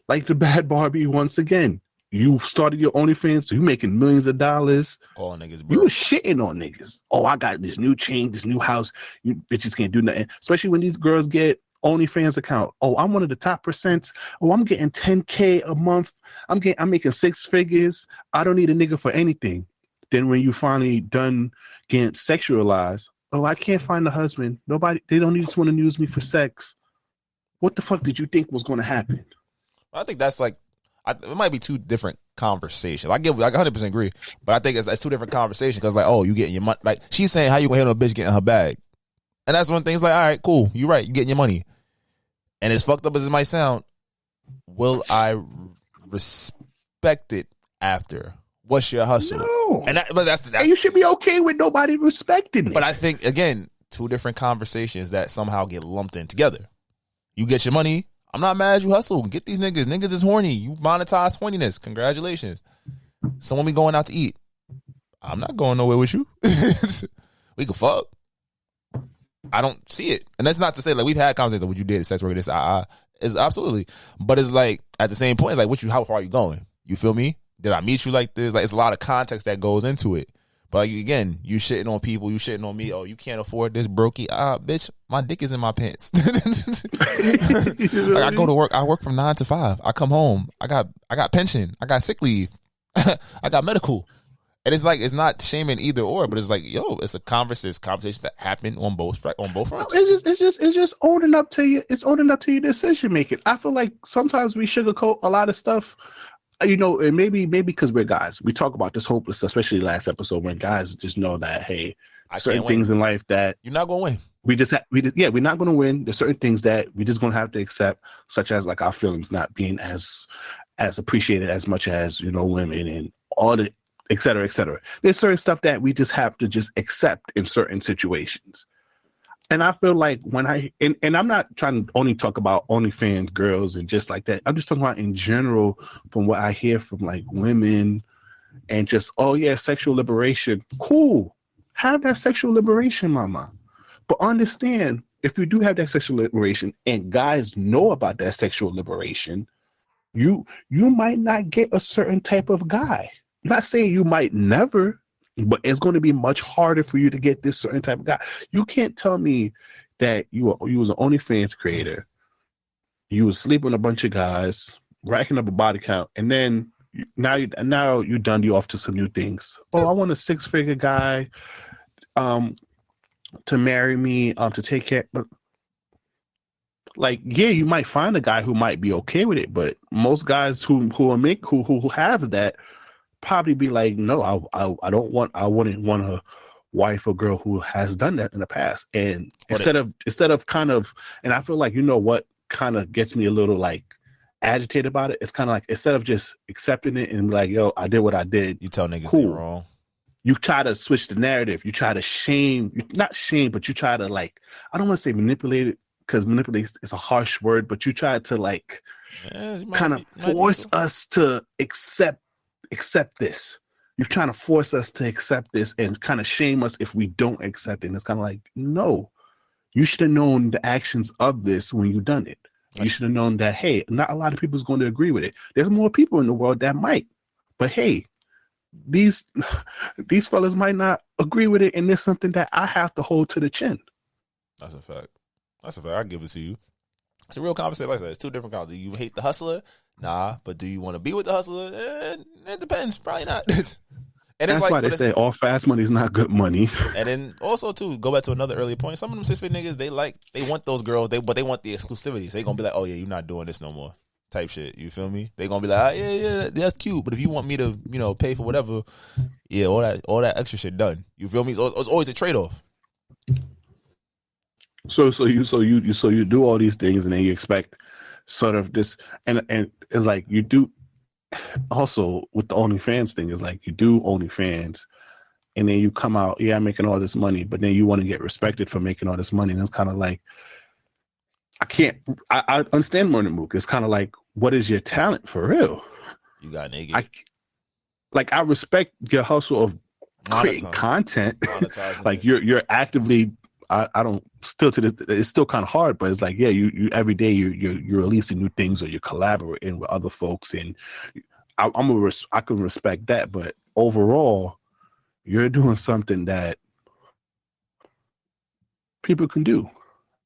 Like the Bad Barbie once again. You started your OnlyFans, so you making millions of dollars. All niggas, bro. You were shitting on niggas. Oh, I got this new chain, this new house. You bitches can't do nothing. Especially when these girls get OnlyFans account. Oh, I'm one of the top percents. Oh, I'm getting 10K a month. I'm making 6 figures. I don't need a nigga for anything. Then when you finally done getting sexualized, oh, I can't find a husband. They don't just want to use me for sex. What the fuck did you think was going to happen? I think that's like, it might be two different conversations. I 100% agree, but I think it's two different conversations because like, oh, you getting your money. Like she's saying, how you gonna handle a bitch getting her bag? And that's one thing. It's like, all right, cool, you're right, you getting your money. And as fucked up as it might sound, will I respect it after? What's your hustle? No. But that's and you should be okay with nobody respecting it. But I think again, two different conversations that somehow get lumped in together. You get your money. I'm not mad at you hustle. Get these niggas. Niggas is horny. You monetize horniness. Congratulations. Someone be going out to eat. I'm not going nowhere with you. We can fuck. I don't see it. And that's not to say like we've had conversations what you did, sex work, this, is absolutely. But it's like at the same point, it's like how far are you going? You feel me? Did I meet you like this? Like it's a lot of context that goes into it. But like, again, you shitting on people, you shitting on me. Oh, you can't afford this, brokey. Bitch, my dick is in my pants. Like, I go to work. I work from 9 to 5. I come home. I got pension. I got sick leave. I got medical. And it's like it's not shaming either or, but it's like, yo, it's a conversation that happened on both fronts. It's just owning up to you. It's owning up to your decision making. I feel like sometimes we sugarcoat a lot of stuff. You know, and maybe because we're guys, we talk about this hopeless stuff, especially last episode when guys just know that, hey, certain things in life that you're not gonna win. We're not gonna win. There's certain things that we just gonna have to accept, such as like our feelings not being as appreciated as much as, you know, women and all the et cetera, et cetera. There's certain stuff that we just have to just accept in certain situations. And I feel like when and I'm not trying to only talk about OnlyFans girls and just like that. I'm just talking about in general from what I hear from like women and just, oh yeah, sexual liberation. Cool. Have that sexual liberation, mama. But understand, if you do have that sexual liberation and guys know about that sexual liberation, you might not get a certain type of guy. I'm not saying you might never, but it's going to be much harder for you to get this certain type of guy. You can't tell me that you was an OnlyFans creator, you was sleeping with a bunch of guys, racking up a body count, and then now you done you off to some new things. Oh, I want a 6-figure guy to marry me, to take care. But like, yeah, you might find a guy who might be okay with it, but most guys who have that probably be like, no, I wouldn't want a wife or girl who has done that in the past. And instead of kind of, and I feel like, you know what kind of gets me a little like agitated about it, it's kind of like, instead of just accepting it and be like, yo, I did what I did, you tell niggas cool. They're wrong. You try to switch the narrative. You try to not shame, but you try to like, I don't want to say manipulate it, because manipulate is a harsh word, but you try to like kind of force us to accept this. you're trying to force us to accept this and kind of shame us if we don't accept it. And it's kind of like, no, you should have known the actions of this when you done it. You should have known that, hey, not a lot of people is going to agree with it. There's more people in the world that might, but hey, these fellas might not agree with it, and there's something that I have to hold to the chin. That's a fact. I give it to you. It's a real conversation. Like I said, it's two different kinds. Do you hate the hustler? Nah, but do you want to be with the hustler? It depends. Probably not. And that's why they say all fast money is not good money. And then also too, go back to another earlier point. Some of them 6 niggas, they want those girls, but they want the exclusivity. So they gonna be like, oh yeah, you're not doing this no more, type shit. You feel me? They gonna be like, oh, yeah, that's cute. But if you want me to, pay for whatever, yeah, all that extra shit done. You feel me? So it's always a trade off. So you do all these things, and then you expect sort of this, and it's like you do. Also, with the OnlyFans thing, is like you do OnlyFans, and then you come out, yeah, I'm making all this money, but then you want to get respected for making all this money, and it's kind of like, I understand more than Mook. It's kind of like, what is your talent for real? You got naked. I respect your hustle of creating content. Like you're actively. I don't still to this. It's still kind of hard, but it's like, yeah, you every day you're releasing new things, or you're collaborating with other folks, and I can respect that. But overall, you're doing something that people can do.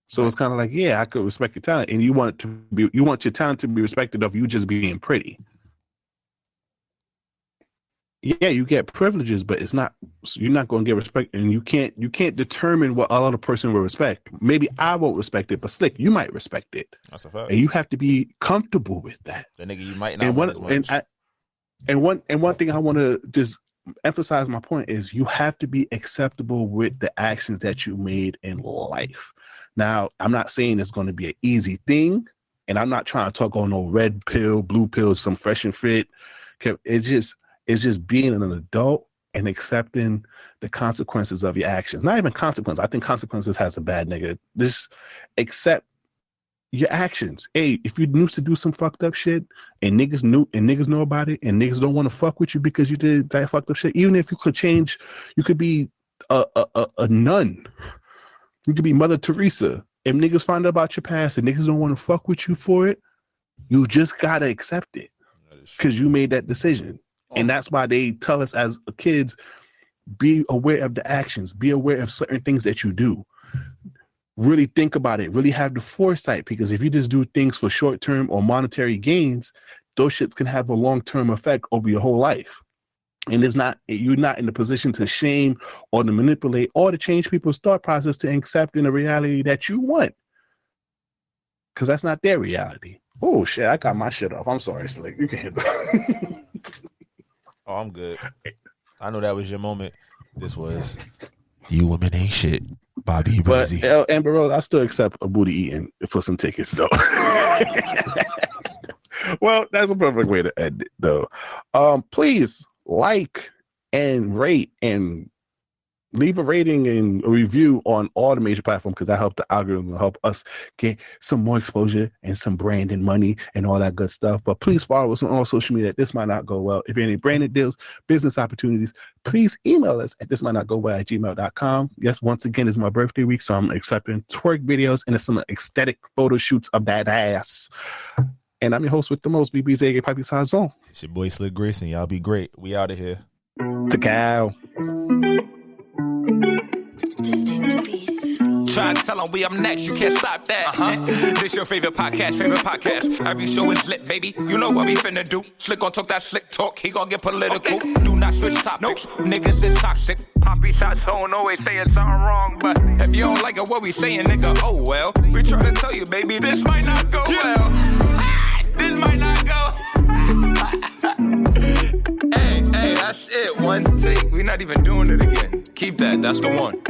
So it's kind of like, yeah, I could respect your talent, and you want your talent to be respected of you just being pretty. Yeah, you get privileges, but you're not going to get respect, and you can't determine what other person will respect. Maybe I won't respect it, but Slick, you might respect it. That's a fact. And you have to be comfortable with that. The nigga, you might not want as much. And one thing I want to just emphasize my point is you have to be acceptable with the actions that you made in life. Now, I'm not saying it's going to be an easy thing, and I'm not trying to talk on no red pill, blue pill, some fresh and fit. It's just being an adult and accepting the consequences of your actions. Not even consequences. I think consequences has a bad nigga. Just accept your actions. Hey, if you used to do some fucked up shit and niggas know about it, and niggas don't want to fuck with you because you did that fucked up shit, even if you could change, you could be a nun. You could be Mother Teresa. If niggas find out about your past and niggas don't want to fuck with you for it, you just gotta accept it because you made that decision. And that's why they tell us as kids, be aware of the actions, be aware of certain things that you do. Really think about it, really have the foresight, because if you just do things for short-term or monetary gains, those shits can have a long-term effect over your whole life. And you're not in the position to shame or to manipulate or to change people's thought process to accept in the reality that you want. Because that's not their reality. Oh, shit, I got my shit off. I'm sorry, Slick. You can hit that. Oh, I'm good. I know that was your moment. This was You Women Ain't Shit, Bobby Brezzy. But Amber Rose, I still accept a booty eating for some tickets, though. Well, that's a perfect way to end it, though. Please like and rate and leave a rating and a review on all the major platforms, because that helps the algorithm, help us get some more exposure and some branding money and all that good stuff. But please follow us on all social media. This might not go well. If you have any branded deals, business opportunities, please email us at thismightnotgowell@gmail.com. Yes, once again, it's my birthday week, so I'm accepting twerk videos and some aesthetic photo shoots of that ass. And I'm your host with the most, BBZ, Pipe Sazon. It's your boy Slick Grayson. Y'all be great. We out of here. Takao. Try to tell them we up next, you can't stop that. This your favorite podcast. Every show is lit, baby. You know what we finna do. Slick gon' talk that slick talk, he gon' get political. Do not switch topics, niggas is toxic. Poppy shots don't always say it's something wrong, but if you don't like it, what we saying, nigga, oh well. We try to tell you, baby, this might not go well. This might not go. Hey, that's it. One take. We're not even doing it again. Keep that. That's the one.